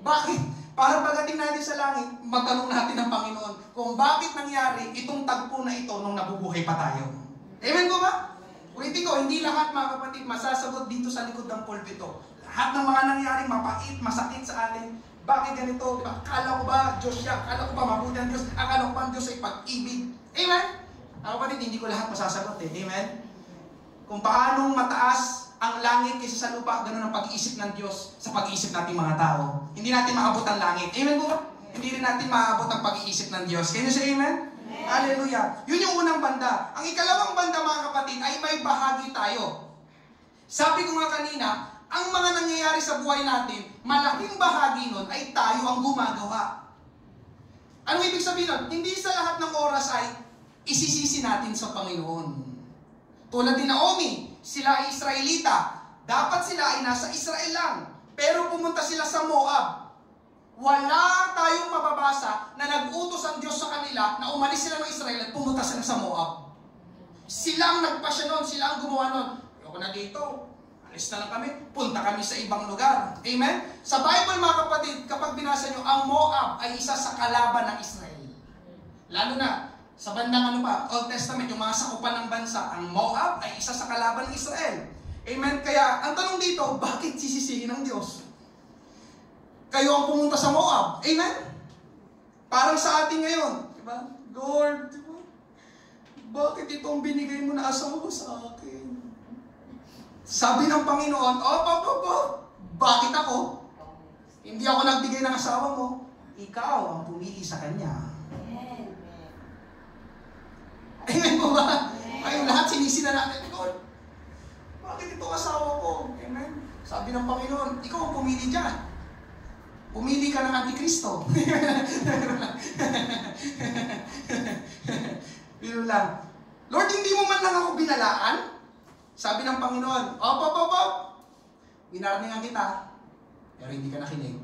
Bakit? Para pagdating natin sa langit, magtanong natin ng Panginoon kung bakit nangyari itong tagpo na ito nung nabubuhay pa tayo. Amen po ba? Ulitin ko, hindi lahat mga kapatid masasagot dito sa likod ng pulpito. Lahat ng mga nangyaring mapait, masakit sa atin. Bakit ganito? Diba? Akala ko ba Diyos siya? Akala ko ba mabuti ang Diyos? Akala ko ba ang Diyos ay pag-ibig? Amen? Mga kapatid, hindi ko lahat masasagot Amen? Kung paanong mataas ang langit kaysa sa lupa, ganun ang pag-iisip ng Diyos sa pag-iisip nating mga tao. Hindi natin maabot ang langit. Amen po ba? Hindi rin natin maabot ang pag-iisip ng Diyos. Can you say amen? Amen. Hallelujah. Yun yung unang banda. Ang ikalawang banda mga kapatid ay may bahagi tayo. Sabi ko nga kanina, ang mga nangyayari sa buhay natin, malaking bahagi nun ay tayo ang gumagawa. Ano ibig sabihin nun? Hindi sa lahat ng oras ay isisisi natin sa Panginoon. Tulad ni Naomi, sila ay Israelita. Dapat sila ay nasa Israel lang. Pero pumunta sila sa Moab. Wala tayong mababasa na nag-utos ang Diyos sa kanila na umalis sila ng Israel at pumunta sila sa Moab. Sila ang nagpasya nun, sila ang gumawa nun. Ayoko na dito. Alis na lang kami. Punta kami sa ibang lugar. Amen? Sa Bible mga kapatid, kapag binasa nyo, ang Moab ay isa sa kalaban ng Israel. Lalo na, sa bandang Old Testament, yung mga sakupan ng bansa, ang Moab ay isa sa kalaban ng Israel. Amen? Kaya, ang tanong dito, bakit sisisihin ng Diyos? Kayo ang pumunta sa Moab. Amen? Parang sa atin ngayon. Diba? Lord, diba? Bakit itong binigay mo na asawa sa akin? Sabi ng Panginoon, bakit ako? Hindi ako nagbigay ng asawa mo. Ikaw ang pumili sa kanya. Amen po ba? Ayun, lahat sinisina natin. Lord, bakit ito asawa ko? Amen? Sabi ng Panginoon, ikaw ang pumili dyan. Pumili ka ng Antikristo. Biro lang. Lord, hindi mo man lang ako binalaan? Sabi ng Panginoon, binarningan kita, pero hindi ka nakinig.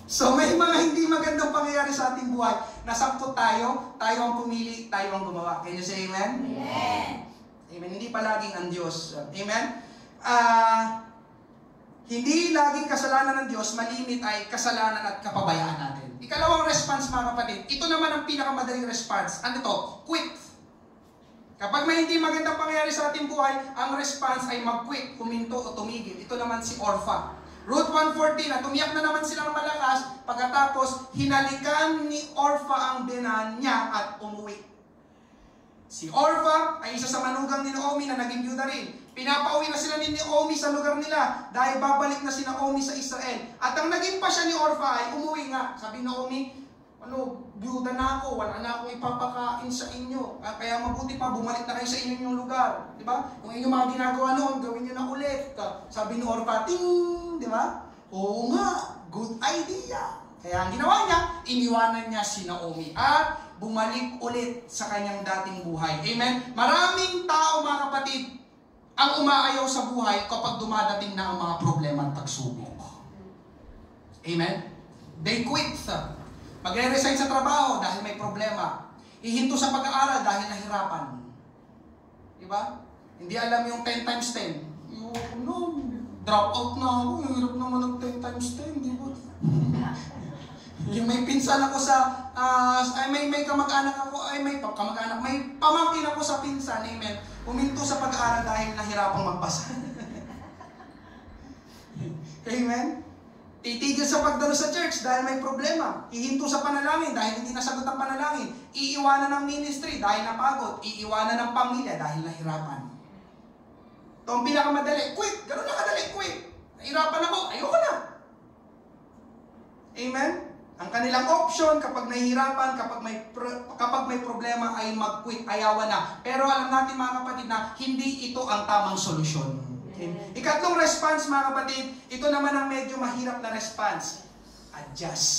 So may mga hindi magandang pangyayari sa ating buhay. Nasangkot tayo ang pumili, tayo ang gumawa. Can you say amen? Amen. Amen. Hindi palaging ang Diyos. Amen? Hindi laging kasalanan ng Diyos, malimit ay kasalanan at kapabayaan natin. Ikalawang response mga kapatid, ito naman ang pinakamadaling response. Ano to? Quit. Kapag may hindi magandang pangyayari sa ating buhay, ang response ay mag-quit, huminto o tumigil. Ito naman si Orpha. Ruth 1:14, at umiyak na naman silang malakas, pagkatapos hinalikan ni Orpha ang binan niya at umuwi. Si Orpha ay isa sa manugang ni Naomi na naging byuda rin. Pinapauwi na sila ni Naomi sa lugar nila dahil babalik na si Naomi sa Israel. At ang naging pasya ni Orpha ay umuwi nga. Sabi ni Naomi, Byuda na ako, wala na akong ipapakain sa inyo. Kaya mabuti pa, bumalik na kayo sa inyong lugar. Di ba? Kung inyong mga ginagawa noon, gawin nyo na ulit. Sabi ni Orpah, ting! Di ba? Oo nga, good idea. Kaya ang ginawa niya, iniwanan niya si Naomi at bumalik ulit sa kanyang dating buhay. Amen? Maraming tao, mga kapatid, ang umaayaw sa buhay kapag dumadating na ang mga problema at pagsubok. Amen? They quit. Magre-resign sa trabaho dahil may problema. Hihinto sa pag-aaral dahil nahirapan. Diba? Hindi alam yung 10 times 10. Drop out na ako. Hirap naman ng 10 times 10. Diba? Yung may pinsan ako sa, may kamag-anak ako, may pamangkin ako sa pinsan, amen. Huminto sa pag-aaral dahil nahirapang magbasa. Amen? Titigil sa pagdalo sa church dahil may problema. Ihinto sa panalangin dahil hindi nasagot ang panalangin. Iiwanan ng ministry dahil napagod. Iiwanan ng pamilya dahil nahirapan. Ito ang pinakamadali. Quit! Ganun na kadali, quit! Nahirapan ako, ayoko na. Amen? Ang kanilang option kapag nahihirapan, kapag may problema ay mag-quit, ayawan na. Pero alam natin mga kapatid na hindi ito ang tamang solusyon. Okay. Ikatlong response mga kapatid, ito naman ang medyo mahirap na response. Adjust.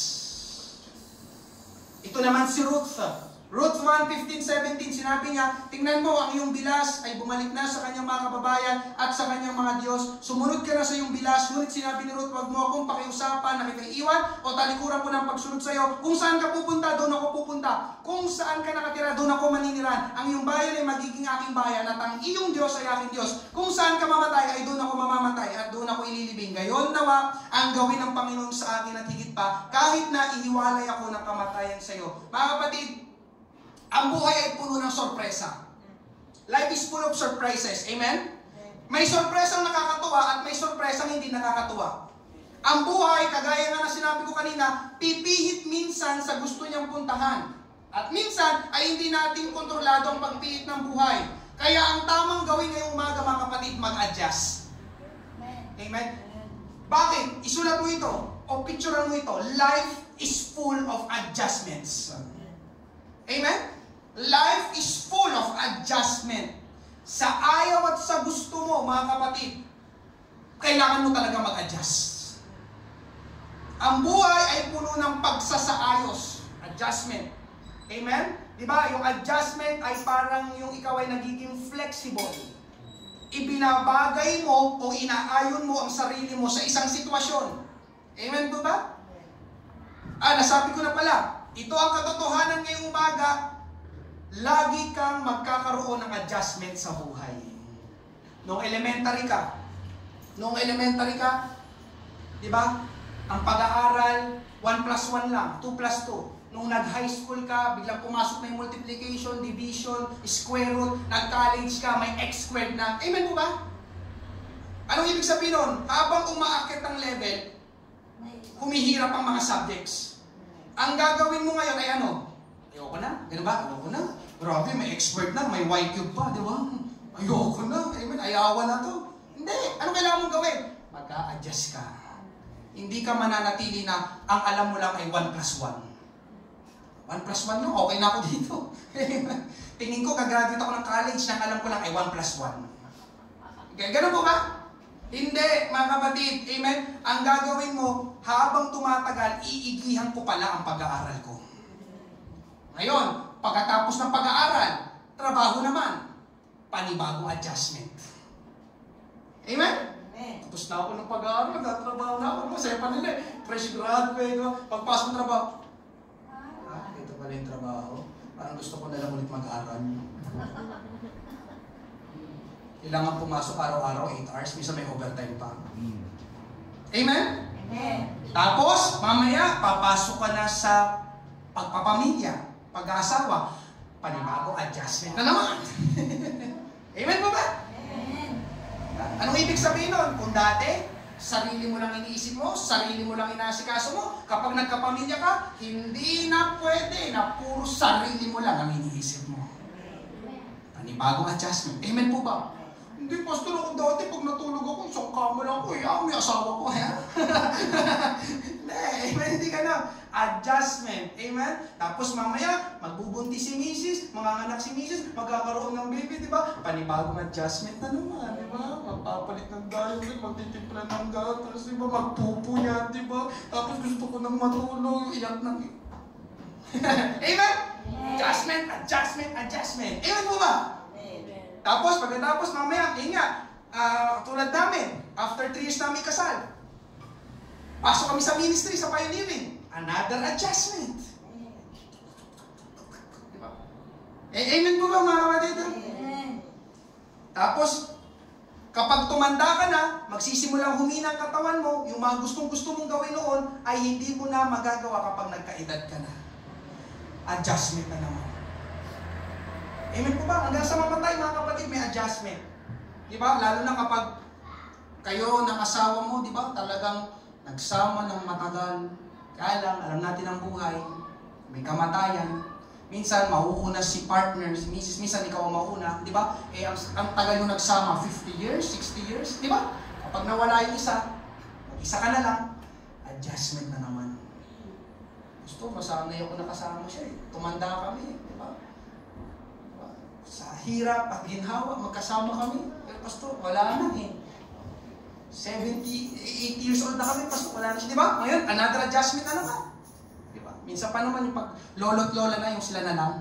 Ito naman si Ruth. Ruth 1:15-17, sinabi niya, tingnan mo, ang iyong bilas ay bumalik na sa kanyang mga kababayan at sa kanyang mga Diyos. Sumunod ka na sa iyong bilas. Ngunit sinabi ni Ruth, wag mo akong pakiusapan na kita'y iwan o talikuran ko ng pagsunod sa iyo. Kung saan ka pupunta, doon ako pupunta. Kung saan ka nakatira, doon ako maniniran. Ang iyong bayan ay magiging aking bayan at ang iyong Diyos ay aking Diyos. Kung saan ka mamatay, ay doon ako mamamatay at doon ako ililibing. Gayon nawa ang gawin ng Panginoon sa akin at higit pa, kahit na ihiwalay ako ng kamatayan sa iyo. Mga kapatid, ang buhay ay puno ng sorpresa. Life is full of surprises. Amen? May sorpresang nakakatuwa at may sorpresang hindi nakakatuwa. Ang buhay, kagaya nga na sinabi ko kanina, pipihit minsan sa gusto niyang puntahan. At minsan ay hindi natin kontrolado ang pagpihit ng buhay. Kaya ang tamang gawin ngayong umaga mga kapatid, mag-adjust. Amen? Bakit? Isulat mo ito o picturean mo ito. Life is full of adjustments. Amen? Life is full of adjustment. Sa ayaw at sa gusto mo, mga kapatid, kailangan mo talaga mag-adjust. Ang buhay ay puno ng pagsasaayos. Adjustment. Amen? Diba? Yung adjustment ay parang yung ikaw ay nagiging flexible. Ibinabagay mo o inaayon mo ang sarili mo sa isang sitwasyon. Amen po ba? Nasabi ko na pala, ito ang katotohanan ngayong umaga. Lagi kang magkakaroon ng adjustment sa buhay. Nung elementary ka, di ba? Ang pag-aaral, 1+1 lang, 2+2. Nung nag-high school ka, biglang pumasok na yung multiplication, division, square root, nag-college ka, may x squared na. Amen po ba? Anong ibig sabihin nun? Habang umaakit ang level, humihirap ang mga subjects. Ang gagawin mo ngayon ay ano? Ayoko na. Ganun ba? Ayoko na. Grabe, may x-squared na, may y cube pa, di ba? Ayoko na. Amen. Ayawan na to. Hindi. Ano kailangan mong gawin? Mag-a-adjust ka. Hindi ka mananatili na ang alam mo lang ay 1+1. 1+1 no? Okay na ako dito. Tingin ko, kagraduate ako ng college, nang alam ko lang ay 1+1. Ganun po ba? Hindi, mga kapatid. Amen? Ang gagawin mo, habang tumatagal, iigihan ko pala ang pag-aaral ko. Ngayon, pagkatapos ng pag-aaral, trabaho naman, panibagong adjustment. Amen? Tapos na ako ng pag-aaral, nagtatrabaho na ako. Masaya pa nila eh. Fresh graduate, pagpasok ng trabaho. Ito pala yung trabaho. Parang gusto ko na lang ulit mag-aaral. Kailangan pumasok araw-araw, 8 hours. Minsan may overtime pa. Amen? Amen. Tapos, mamaya, papasok ka na sa pagpapamilya, pag-aasawa, panibago, adjustment na naman. Amen po ba? Amen. Anong ibig sabihin nun? Kung dati, sarili mo lang iniisip mo, sarili mo lang inaasikaso mo, kapag nagkapamilya ka, hindi na pwede na puro sarili mo lang ang iniisip mo. Panibagong adjustment. Amen po ba? Hindi, pastor, ako dati pag natulog ako, isang kama lang ako, may asawa ko, ha? Hindi, hindi ka na. adjustment. Amen? Tapos mamaya, magbubuntis si Mrs., manganganak si Mrs., magkakaroon ng baby, di ba? Panibagong adjustment na naman, di ba? Magpapalit ng diet, magtitimpla ng gatas, di ba? Magpupo niya, di ba? Tapos gusto ko nang matulog, iyak ng... Amen? Adjustment, adjustment, adjustment. Amen po ba? Amen. Tapos, pagkatapos mamaya, tulad namin, after 3 years namin kasal, pasok kami sa ministry, sa pioneering. Another adjustment. Diba? Amen po ba mga kapatid? Tapos, kapag tumanda ka na, magsisimulang humina ang katawan mo, yung mga gustong-gusto mong gawin noon, ay hindi mo na magagawa kapag nagkaedad ka na. Adjustment na naman. Amen po ba? Hanggang sa mamatay mga kapatid, may adjustment. Diba? Lalo na kapag kayo ng asawa mo, diba? Talagang nagsama ng matagal. Kaya lang, alam natin ang buhay. May kamatayan. Minsan, mauuna si partner, si Mrs. Minsan, ikaw ang mauuna. Di ba? Ang tagal yung nagsama, 50 years, 60 years. Di ba? Kapag nawala yung isa, mag-isa ka na lang, adjustment na naman. Gusto, masanay ako nakasama siya eh. Tumanda kami, di ba? Sa hirap at ginhawa, magkasama kami. Pero pastor, wala na eh. 70, 80 years old na kami, pastor, wala na siya, di ba? Ngayon, another adjustment na naman. Di ba? Minsan pa naman yung pag lolo't lola na, yung sila na lang.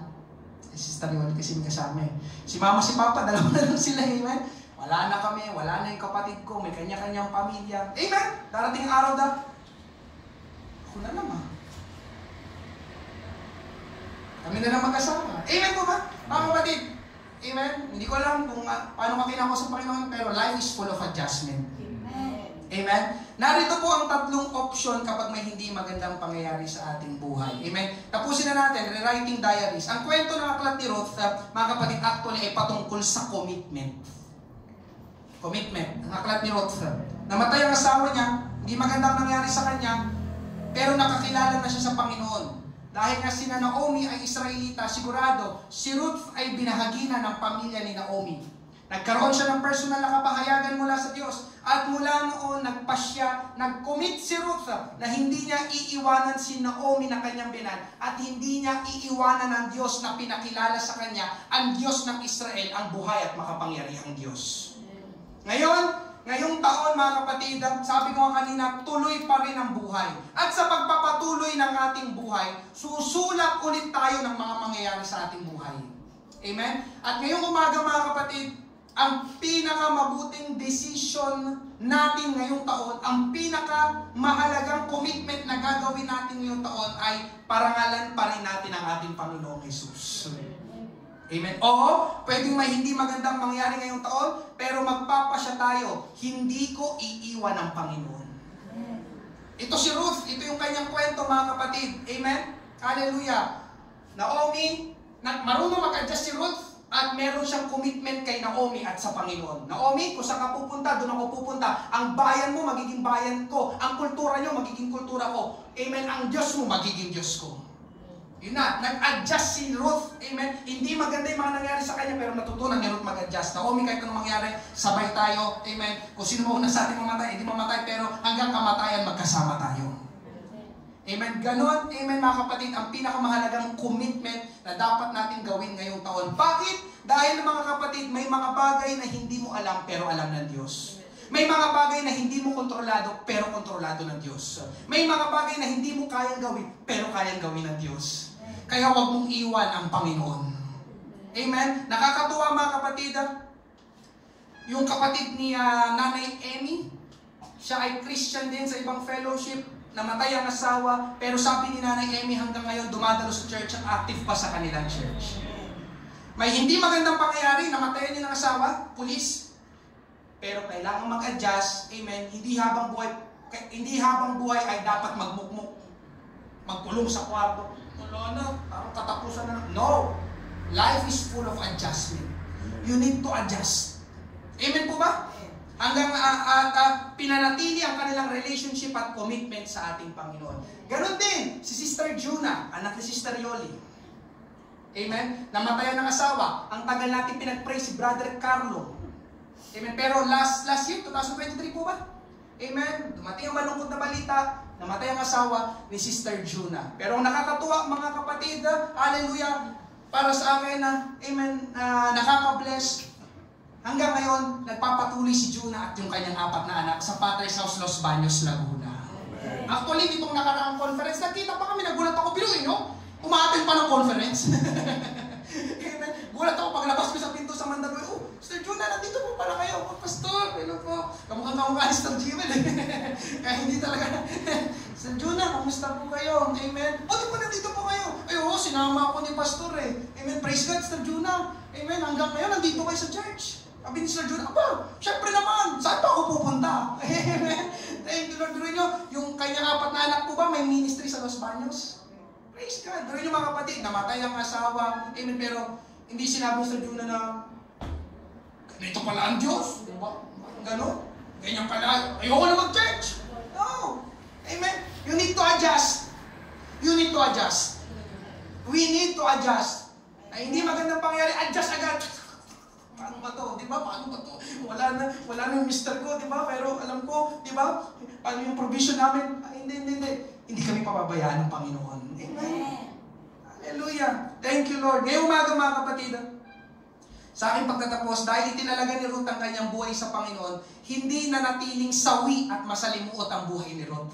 Si Sister Yoli kasi may kasama eh. Si mama, si papa, dalawa na lang sila, amen? Wala na kami, wala na yung kapatid ko, may kanya-kanyang pamilya. Amen? Darating araw daw, ako na naman. Kami na lang magkasama. Amen po ba? Mga kapatid, amen? Hindi ko alam kung paano makinako sa Panginoon, pero life is full of adjustment. Amen? Narito po ang 3 option kapag may hindi magandang pangyayari sa ating buhay. Amen? Tapusin na natin, rewriting diaries. Ang kwento ng aklat ni Ruth, mga kapatid, actually ay patungkol sa commitment. Commitment. Ang aklat ni Ruth. Namatay ang asawa niya, hindi magandang nangyari sa kanya, pero nakakilala na siya sa Panginoon. Dahil nga si Naomi ay Israelita, sigurado, si Ruth ay binahagi na ng pamilya ni Naomi. Nagkaroon siya ng personal na kapahayagan mula sa Diyos. At mula noon, nag-commit si Ruth na hindi niya iiwanan si Naomi na kanyang binan at hindi niya iiwanan ng Diyos na pinakilala sa kanya, ang Diyos ng Israel, ang buhay at makapangyarihang Diyos. Ngayong taon mga kapatid, sabi ko nga kanina, tuloy pa rin ang buhay. At sa pagpapatuloy ng ating buhay, susulat ulit tayo ng mga mangyayari sa ating buhay. Amen? At ngayong umaga mga kapatid, ang pinakamabuting decision natin ngayong taon, ang pinakamahalagang commitment na gagawin natin ngayong taon ay parangalan pa rin natin ang ating Panginoong Jesus. Amen? Oo, pwedeng may hindi magandang mangyari ngayong taon, pero magpapasya tayo, hindi ko iiwan ang Panginoon. Ito si Ruth, ito yung kanyang kwento mga kapatid. Amen? Hallelujah. Naomi, marunong mag-adjust si Ruth, at meron siyang commitment kay Naomi at sa Panginoon. Naomi, kung saan ka pupunta, doon ako pupunta. Ang bayan mo, magiging bayan ko. Ang kultura nyo, magiging kultura ko. Amen. Ang Diyos mo, magiging Diyos ko. Yun na, nag-adjust si Ruth. Amen. Hindi maganda yung mga nangyari sa kanya, pero natutunan ni Ruth mag-adjust. Naomi, kahit anong mangyari, sabay tayo. Amen. Kung sino mauna sa ating mamatay, hindi mamatay, pero hanggang kamatayan, magkasama tayo. Amen. Ganon, amen mga kapatid, ang pinakamahalagang commitment na dapat natin gawin ngayong taon. Bakit? Dahil mga kapatid, may mga bagay na hindi mo alam pero alam ng Diyos. May mga bagay na hindi mo kontrolado pero kontrolado ng Diyos. May mga bagay na hindi mo kayang gawin pero kayang gawin ng Diyos. Kaya huwag mong iwan ang Panginoon. Amen. Nakakatuwa mga kapatid, yung kapatid ni Nanay Emmy, siya ay Christian din sa ibang fellowship. Namatay ang asawa, pero sabi ni Nanay Emmy hanggang ngayon dumadalo sa church at active pa sa kanilang church. May hindi magandang pangyayari, namatayan niya ng asawa, pulis, pero kailangan mag-adjust, amen, hindi habang buhay ay dapat magmukmuk, magkulong sa kwarto. Wala na, parang katapusan na. No! Life is full of adjustment. You need to adjust. Amen po ba? Hanggang pinanatili ang kanilang relationship at commitment sa ating Panginoon. Ganon din, si Sister Juna, anak ni Sister Yoli. Amen? Namatayan ng asawa. Ang tagal natin pinag-pray si Brother Carlo. Amen? Pero last year, 2023 po ba? Amen? Dumating ang malungkot na balita, Namatay ang asawa ni Sister Juna. Pero ang nakakatuwa mga kapatid, hallelujah, para sa akin na, amen, nakaka-bless. Hanggang ngayon, nagpapatuloy si Juna at yung kanyang 4 na anak sa Padres House, Los Baños, Laguna. Amen. Actually, ditong nakaraang conference, nakita pa kami, nagulat ako, biruin, no? Umaten pa ng conference. Amen. Gulat ako paglabas ko sa pinto sa Mandaluyong. Oh, Sister Juna, nandito po pala kayo. Oh, Pastor, hello po. Kamukhang ni Sister Jewel. Kaya hindi talaga. Sister Juna, kamusta po kayo? Amen. O, di po nandito po kayo. Ay, oo, sinama ako ni Pastor eh. Amen. Praise God, Sister Juna. Amen. Hanggang ngayon, nandito kayo sa church. Sabi ni Sister Juna, aba, syempre naman, saan pa ako pupunta? Amen. Thank you, Lord. Durin nyo, yung kanyang 4 na anak po ba, may ministry sa Los Baños? Praise God. Durin nyo mga kapatid, namatay ang asawa. Amen. Pero, hindi sinabi sa Juna na, ganito pala ang Diyos. Diba? Gano'n? Ganyan pala. Ayoko na mag-church. No. Amen. You need to adjust. You need to adjust. We need to adjust. Ay, hindi magandang pangyari, adjust agad. Paano ba to? Di ba? Paano ba to? Wala na yung mister ko, di ba? Pero alam ko, di ba? Paano yung provision namin? Ay, hindi. Hindi kami pababayaan ng Panginoon. Amen. Hallelujah. Thank you, Lord. Ngayong umaga, mga kapatid, sa aking pagtatapos, dahil itinalaga ni Ruth ang kanyang buhay sa Panginoon, hindi nanatiling sawi at masalimuot ang buhay ni Ruth.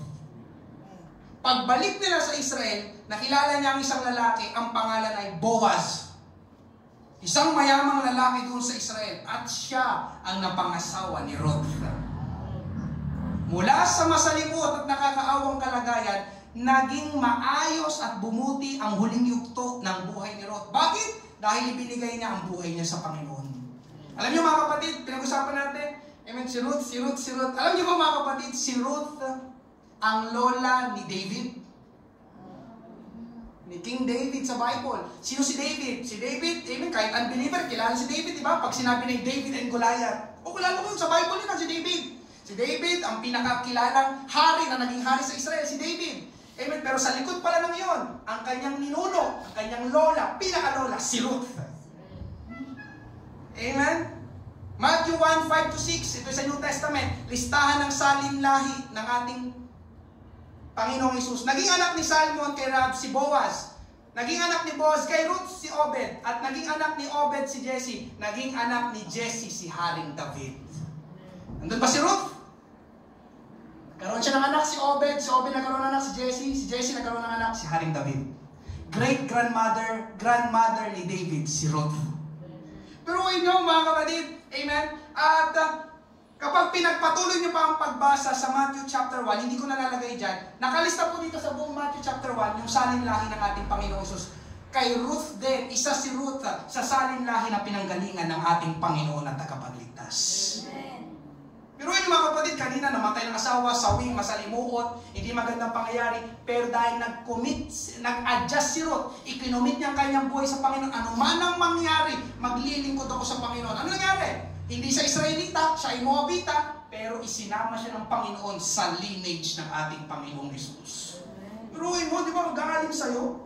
Pagbalik nila sa Israel, nakilala niya ang isang lalaki, ang pangalan ay Boaz. Isang mayamang lalaki doon sa Israel at siya ang napangasawa ni Ruth. Mula sa masalimuot at nakakaawang kalagayan, naging maayos at bumuti ang huling yugto ng buhay ni Ruth. Bakit? Dahil ibinigay niya ang buhay niya sa Panginoon. Alam niyo mga kapatid, pinag-usapan natin, amen, si Ruth. Alam niyo ba mga kapatid, si Ruth ang lola ni David? Ni King David sa Bible. Sino si David? Si David, amen, kahit unbeliever, kilala si David, di ba? Pag sinabi ng David and Goliath, kilala ko yun, sa Bible yun, si David. Si David, ang pinakakilalang hari na naging hari sa Israel, si David. Amen, pero sa likod pala ng iyon, ang kanyang ninuno, ang kanyang lola, pinakalola, si Ruth. Amen? Matthew 1:5-6, ito sa New Testament, listahan ng salinlahi ng ating Panginoong Hesus. Naging anak ni Salmon kay Rahab si Boaz. Naging anak ni Boaz kay Ruth si Obed. At naging anak ni Obed si Jesse. Naging anak ni Jesse si Haring David. Nandun ba si Ruth? Nagkaroon siya ng anak si Obed nagkaroon ng anak si Jesse nagkaroon ng anak si Haring David. Grandmother ni David, si Ruth. Pero inyo mga kapatid, amen, at kapag pinagpatuloy niyo pa ang pagbasa sa Matthew chapter 1, hindi ko nalalagay dyan, nakalista po dito sa buong Matthew chapter 1, yung salinlahi ng ating Panginoong Hesus. Kay Ruth din, isa si Ruth sa salinlahi na pinanggalingan ng ating Panginoon at tagapagligtas. Pero yun mga kapatid, kanina namatay ng asawa, sawing, masalimuot, hindi magandang pangyayari, pero dahil nag-adjust si Ruth, ikinomit niya ang kanyang buhay sa Panginoon, ano man ang mangyari, maglilingkod ako sa Panginoon. Ano nangyari? Hindi sa Israelita, siya ay Moabita, pero isinama siya ng Panginoon sa lineage ng ating Panginoong Hesus. Pero yun mo, di ba magaling sa'yo?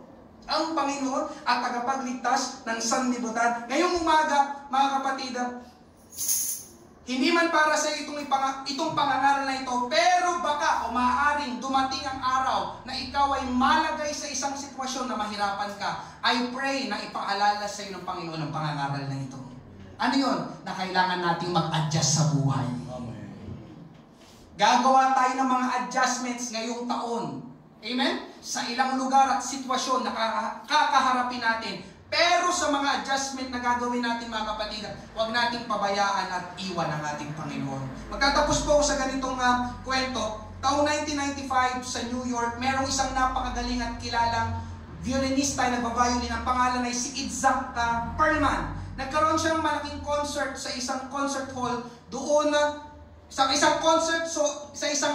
Ang Panginoon at tagapagligtas ng sanlibutan. Ngayong umaga, mga kapatid, hindi man para sa itong pangangaral na ito, pero baka o maaaring dumating ang araw na ikaw ay malagay sa isang sitwasyon na mahirapan ka. I pray na ipaalala sa iyo ng Panginoon ang pangangaral na ito. Ano yun? Na kailangan nating mag-adjust sa buhay. Amen. Gagawa tayo ng mga adjustments ngayong taon. Amen? Sa ilang lugar at sitwasyon na kakaharapin natin. Pero sa mga adjustment na gagawin natin mga kapatid, huwag nating pabayaan at iwan ang ating Panginoon. Magtatapos po sa ganitong kwento. Taong 1995 sa New York, merong isang napakagaling at kilalang violinista na nagbabiolin. Ang pangalan ay si Itzhak Perlman. Nagkaroon siya ng malaking concert sa isang concert hall doon sa isang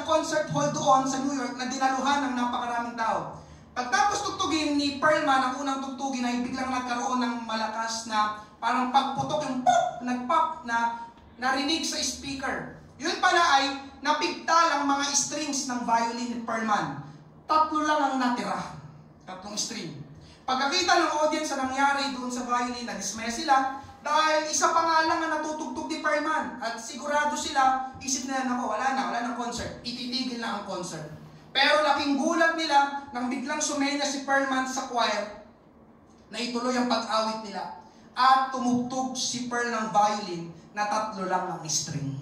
concert hall doon sa New York na dinaluhan ng napakaraming tao. Pagtapos tugtugin ni Perlman, ang unang tugtugin ay biglang nagkaroon ng malakas na parang pagputok, yung pop, nagpop na narinig sa speaker. Yun pala ay napigtal ang mga strings ng violin ni Perlman. 3 lang ang natira. 3 string. Pagkakita ng audience sa nangyari doon sa violin, nag-dismaya sila dahil isa pa nga lang na natutugtog ni Perlman. At sigurado sila, isip nila, nako, wala na concert. Ititigil na ang concert. Pero laking gulat nila nang biglang sumenya si Pearlman sa choir na ituloy ang pag-awit nila at tumugtog si Pearl ng violin na 3 lang ang string.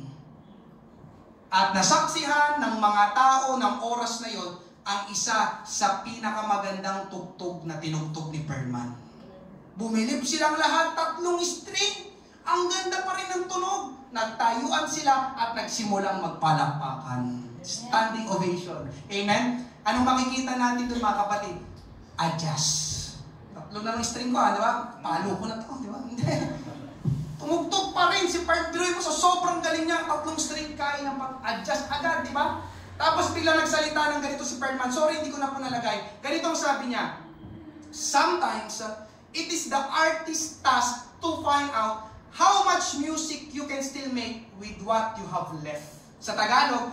At nasaksihan ng mga tao ng oras na yon ang isa sa pinakamagandang tugtog na tinugtog ni Pearlman. Bumilib silang lahat, 3 string. Ang ganda pa rin ng tunog. Nagtayuan sila at nagsimulang magpalakpakan. Standing ovation. Amen? Anong makikita natin doon mga kapatid? Adjust. 3 na ng string ko, di ba? Palo ko na to, di ba? Tumugtog pa rin si Park Drew mo sa sobrang galing niya. 3 string kaya ng pag-adjust agad, di ba? Tapos biglang nagsalita ng ganito si Pearlman. Sorry, hindi ko na po nalagay. Ganito ang sabi niya. Sometimes, it is the artist's task to find out how much music you can still make with what you have left. Sa Tagalog,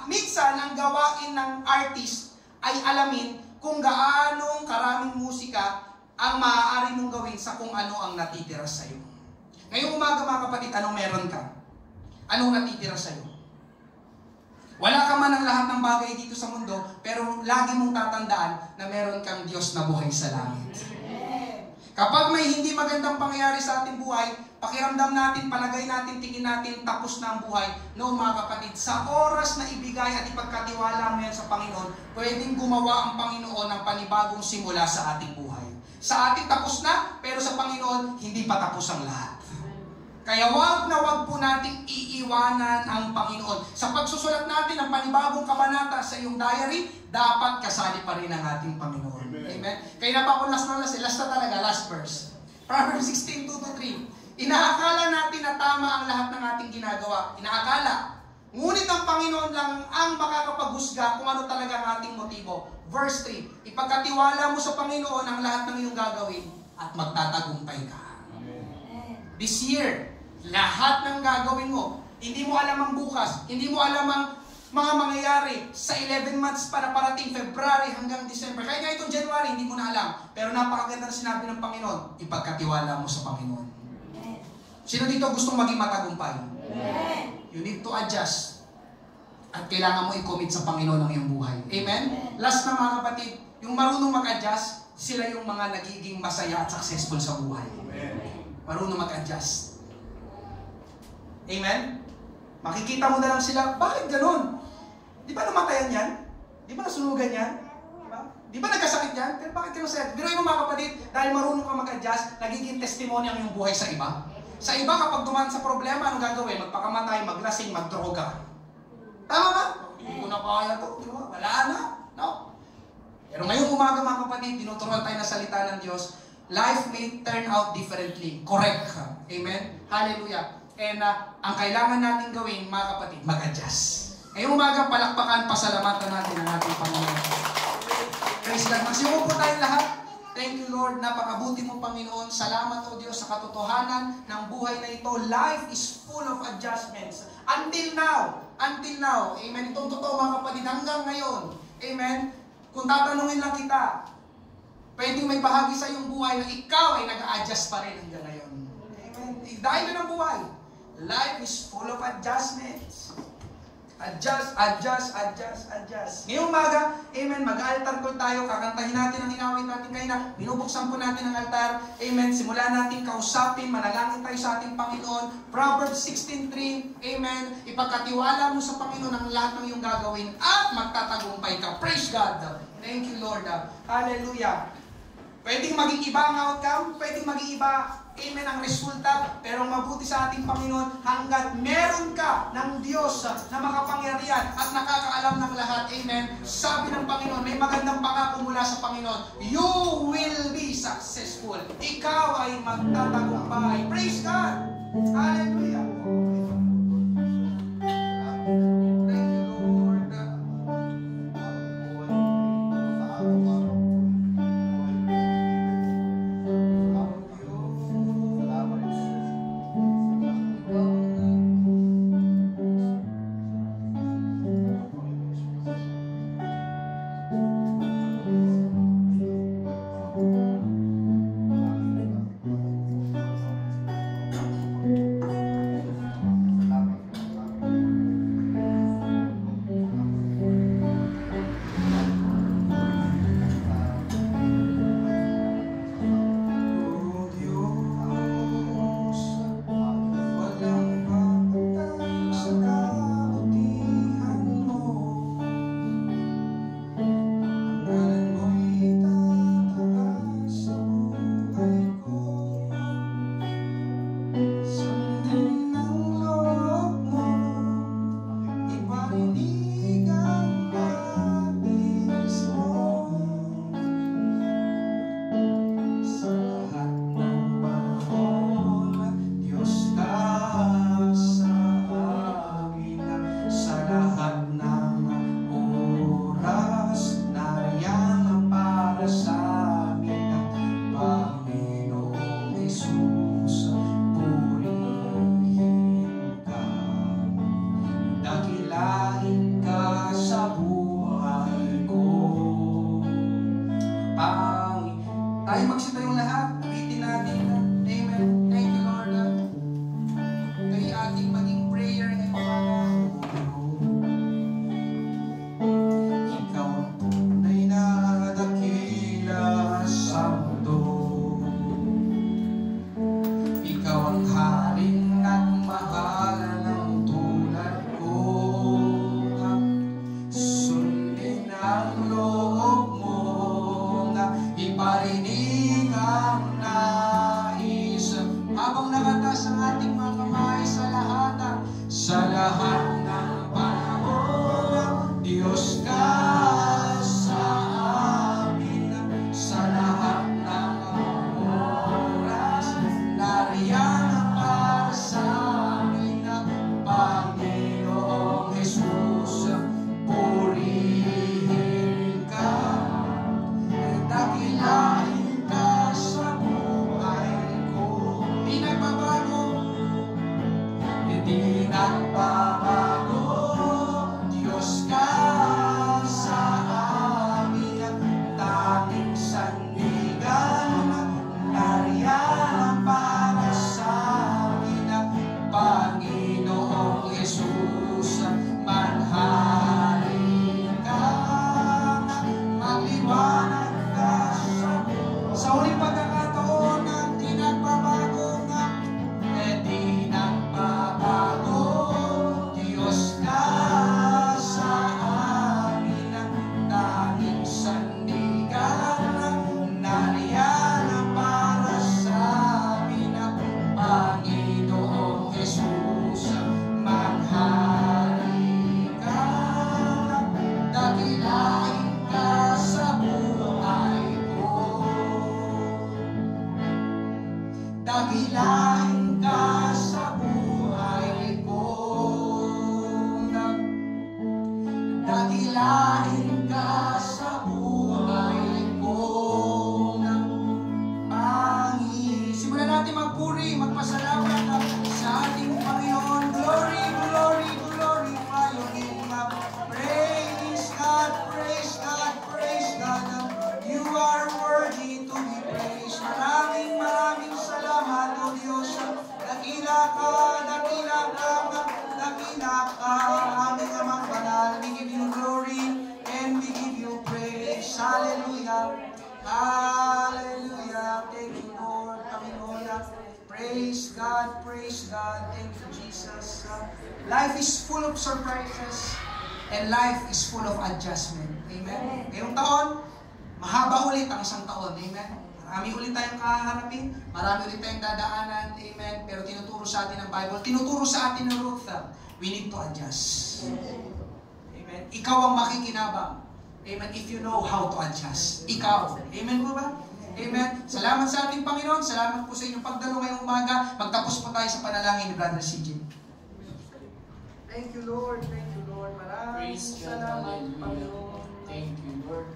minsan ang gawain ng artist ay alamin kung gaanong karaming musika ang maaari mong gawin sa kung ano ang natitira sa'yo. Ngayong umaga mga kapatid, anong meron ka? Anong natitira sa'yo? Wala ka man ang lahat ng bagay dito sa mundo, pero lagi mong tatandaan na meron kang Diyos na buhay sa langit. Kapag may hindi magandang pangyayari sa ating buhay, pakiramdam natin, palagay natin, tingin natin, tapos na ang buhay. No, mga kapatid, sa oras na ibigay at ipagkatiwala mo yan sa Panginoon, pwedeng gumawa ang Panginoon ng panibagong simula sa ating buhay. Sa ating tapos na, pero sa Panginoon, hindi pa tapos ang lahat. Kaya wag na wag po nating iiwanan ang Panginoon. Sa pagsusulat natin ng panibagong kabanata sa iyong diary, dapat kasali pa rin ang ating Panginoon. Amen? Kaya na pa ako last na talaga, last verse. Proverbs 16:2-3. Inaakala natin na tama ang lahat ng ating ginagawa. Inaakala. Ngunit ang Panginoon lang ang makakapaghusga kung ano talaga ang ating motibo. Verse 3. Ipagkatiwala mo sa Panginoon ang lahat ng iyong gagawin at magtatagumpay ka. This year, lahat ng gagawin mo, hindi mo alam ang bukas, hindi mo alam ang mga mangyayari sa 11 months para parating, February hanggang December. Kaya nga itong January, hindi mo na alam. Pero napakaganda na sinabi ng Panginoon, ipagkatiwala mo sa Panginoon. Sino dito gustong maging matagumpay? You need to adjust. At kailangan mo i-commit sa Panginoon ang iyong buhay. Amen? Last na mga kapatid, yung marunong mag-adjust, sila yung mga nagiging masaya at successful sa buhay. Marunong mag-adjust. Amen? Makikita mo na lang sila, bakit ganun? Di ba namatayan yan? Di ba nasunugan yan? Di ba nagkasakit yan? Pero bakit ka masaya? Biruin mo mga kapatid, dahil marunong ka mag-adjust, nagiging testimony ang iyong buhay sa iba. Sa iba, kapag dumaan sa problema, anong gagawin? Magpakamatay, maglasing, magdroga. Tama ba? Hindi ko na kaya to. Di ba? Wala na. No? Pero ngayong umaga mga kapatid, tinuturuan tayo na salita ng Diyos. Life may turn out differently. Correct ka. Amen? Hallelujah. And ang kailangan natin gawin, mga kapatid, mag-adjust. Ngayong umaga, palakpakan, pasalamatan natin ang ating Panginoon. Praise God. Magsimupo po tayong lahat. Thank you, Lord. Napakabuti mo, Panginoon. Salamat, O Diyos, sa katotohanan ng buhay na ito. Life is full of adjustments. Until now. Amen. Itong totoo, mga kapatid, hanggang ngayon. Amen. Kung tatanungin lang kita, pwedeng may bahagi sa iyong buhay na ikaw ay nag-a-adjust pa rin hanggang ngayon. Amen. Dahil na ng buhay. Life is full of adjustments. Adjust. Ngayong umaga, amen, mag-altar call tayo, kakantahin natin ang inawit natin kayo na, binubuksan po natin ang altar, amen, simulan natin kausapin, manalangin tayo sa ating Panginoon, Proverbs 16:3, amen, ipagkatiwala mo sa Panginoon ang lahat ng iyong gagawin at magtatagumpay ka. Praise God. Thank you, Lord. Hallelujah. Pwedeng maging iba ang outcome, pwedeng maging iba, amen, ang resulta, pero mabuti sa ating Panginoon, hanggat meron ka ng Diyos na makapangyarihan at nakakaalam ng lahat, amen, sabi ng Panginoon, may magandang pangako mula sa Panginoon, you will be successful. Ikaw ay magtatagumpay. Praise God! Hallelujah! Tayo magsitayong lahat. Abitin natin. Amen. Thank you, Lord. Kaya ating maging prayer ngayong umaga. Ikaw ay nadakila sa mundo. Ikaw ang haring nagmahal ng tulad ko. Sundin ang loob mo na iparinig ang nais. Habang nakatas ang ating mga kamay sa lahat ng panahon, Diyos ka sa amin, sa lahat ng oras, nariyan para sa amin, Panginoong Jesus, purihin ka, dakilain ka sa buhay ko. Di nagbabago, di nagbabago, Diyos ka sa amin, tanging sandigan, nariyan para sa amin, Panginoong Jesus, manhaling ka, magliwanag ka sa huling pagkakataon ng di nagbabago nga, di nagbabago, Diyos ka sa amin, tanging sandigan, nariyan para sa amin, Panginoong Jesus, manghari ka, dakilain ka sa buhay ko. Dakilain ka sa buhay ko. Dakilain ka sa buhay ko. Simulan natin magpuri, magpasalamat sa ating Panginoon. Glory, glory, glorify your name. Praise God, praise God, praise God. You are worthy to be praised. Maraming maraming salamat, O Diyos. Dakila ka, dakila ka, dakila ka, aming amang banal. We give you glory and we give you praise. Hallelujah. Hallelujah. Thank you, Lord. Panginoon. Praise God, praise God. Thank you, Jesus. Life is full of surprises and life is full of adjustment. Amen. Ngayong taon, mahaba ulit ang isang taon. Amen. Marami ulit tayong kaharapin, marami ulit tayong dadaanan. Amen. Pero tinuturo sa atin ng Bible, tinuturo sa atin ng Ruth, we need to adjust. Amen. Ikaw ang makikinabang. Amen. If you know how to adjust. Ikaw. Amen po ba? Amen. Salamat sa ating Panginoon. Salamat po sa inyong pagdalo ngayong umaga. Magtapos po tayo sa panalangin ni Brother CJ. Thank you, Lord. Thank you, Lord. Maraming salamat, Panginoon. Thank you, Lord.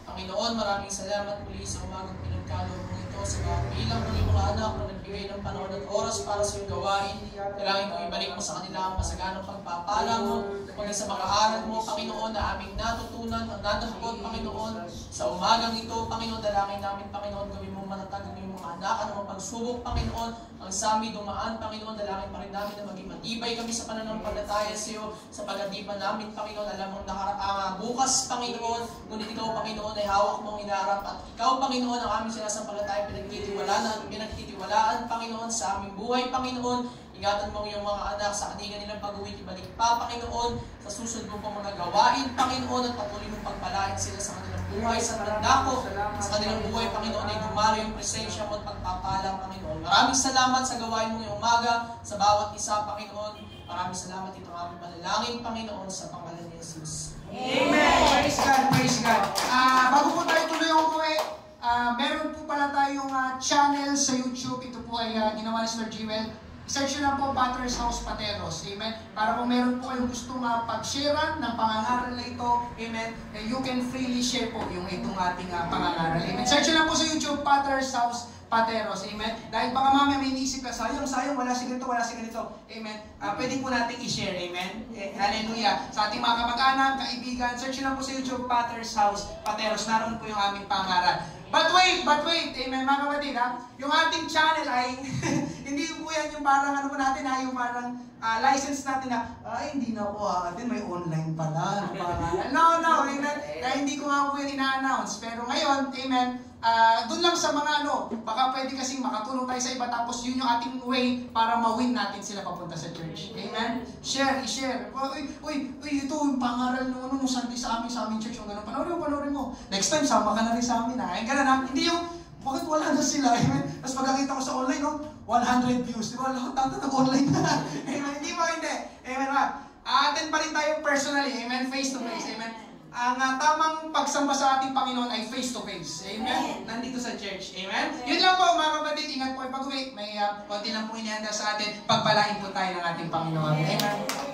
Panginoon, maraming salamat muli sa umagang pinagkaloob mo ito sa mga bilang muli mga anak na nagbigay ng panahon at oras para sa iyong gawain. Kailangan kong ibalik mo sa kanila ang masaganang pagpapala mo, maging sa makaaral mo, Panginoon, na aming natutunan, ang nadampot, Panginoon, sa umagang ito, Panginoon, dalangin namin, Panginoon, gawin mo matatag ang iyong mga anak, ano mga pagsubok, Panginoon, ang sami dumaan, Panginoon, dalangin pa rin namin na maging matibay kami sa pananampalataya sa iyo, sa pag-adipan namin, Panginoon, alam mong bukas, Panginoon, ngunit ikaw, Panginoon, ay hawak mong inaarap at ikaw, Panginoon, ang aming sinasampalataya, pinagtitiwalaan, Panginoon, sa aming buhay, Panginoon. Ingatan mo ang iyong mga anak sa kaninga nilang pag-uwi, ibalik pa, Panginoon, sa susunod mo pang mga gawain, Panginoon, at patuloy mong pagpalain sila sa kanilang buhay, sa tanda ko, sa kanilang buhay, Panginoon, ay dumalo yung presensya mo at pagpapala, Panginoon. Maraming salamat sa gawain mo ngayong umaga, sa bawat isa, Panginoon. Maraming salamat ito ang aming panalangin, Panginoon, sa pangalan ni Jesus. Amen! Praise God, praise God. Bago po tayo tuloy ang uwi, meron po pala tayong channel sa YouTube. Ito po ay ginawa ni Sir Jewel. Search nyo na po Potter's House Pateros. Amen. Para kung meron po kayong gustong pag-sharean ng pangangaral na ito, amen, you can freely share po yung itong ating pangangaral. Amen. Search nyo na po sa YouTube Potter's House Pateros. Amen. Dahil baka mamaya may iniisip ka, sayang, wala si ganito, wala si ganito. Amen. Pwede po natin i-share. Amen. Hallelujah. Sa ating mga kamag-anak, kaibigan, search nyo na po sa YouTube Potter's House Pateros. Naroon po yung aming pangangaral. But wait! wait, amen, mga kapatid, ha? Yung ating channel ay, hindi po yan yung parang ano po natin, ha? Yung parang license natin na, hindi na po atin, may online pala. No, amen. Kaya hindi ko nga po yan ina-announce. Pero ngayon, amen, doon lang sa mga baka pwede kasing makatulong tayo sa iba, tapos yun yung ating way para ma-win natin sila papunta sa church. Amen? I-share. Uy, ito yung pangaral nung Sunday sa amin church, yung gano'n. Panoorin mo. Next time, sama ka na rin sa amin, ha? Ganun, ha? Hindi yung, bakit wala na sila? Amen? Tapos pagkakita ko sa online, 100 views. Di ba? Lahat nag-online na. Amen? Hindi. Amen, ha? Attend pa rin tayo personally. Amen? Face to face. Amen? Ang tamang pagsamba sa ating Panginoon ay face-to-face. Amen? Nandito sa church. Amen? Yun lang po, mga kapatid. Ingat po pag-uwi. May konti lang po inihanda sa atin. Pagpalain po tayo ng ating Panginoon. Amen?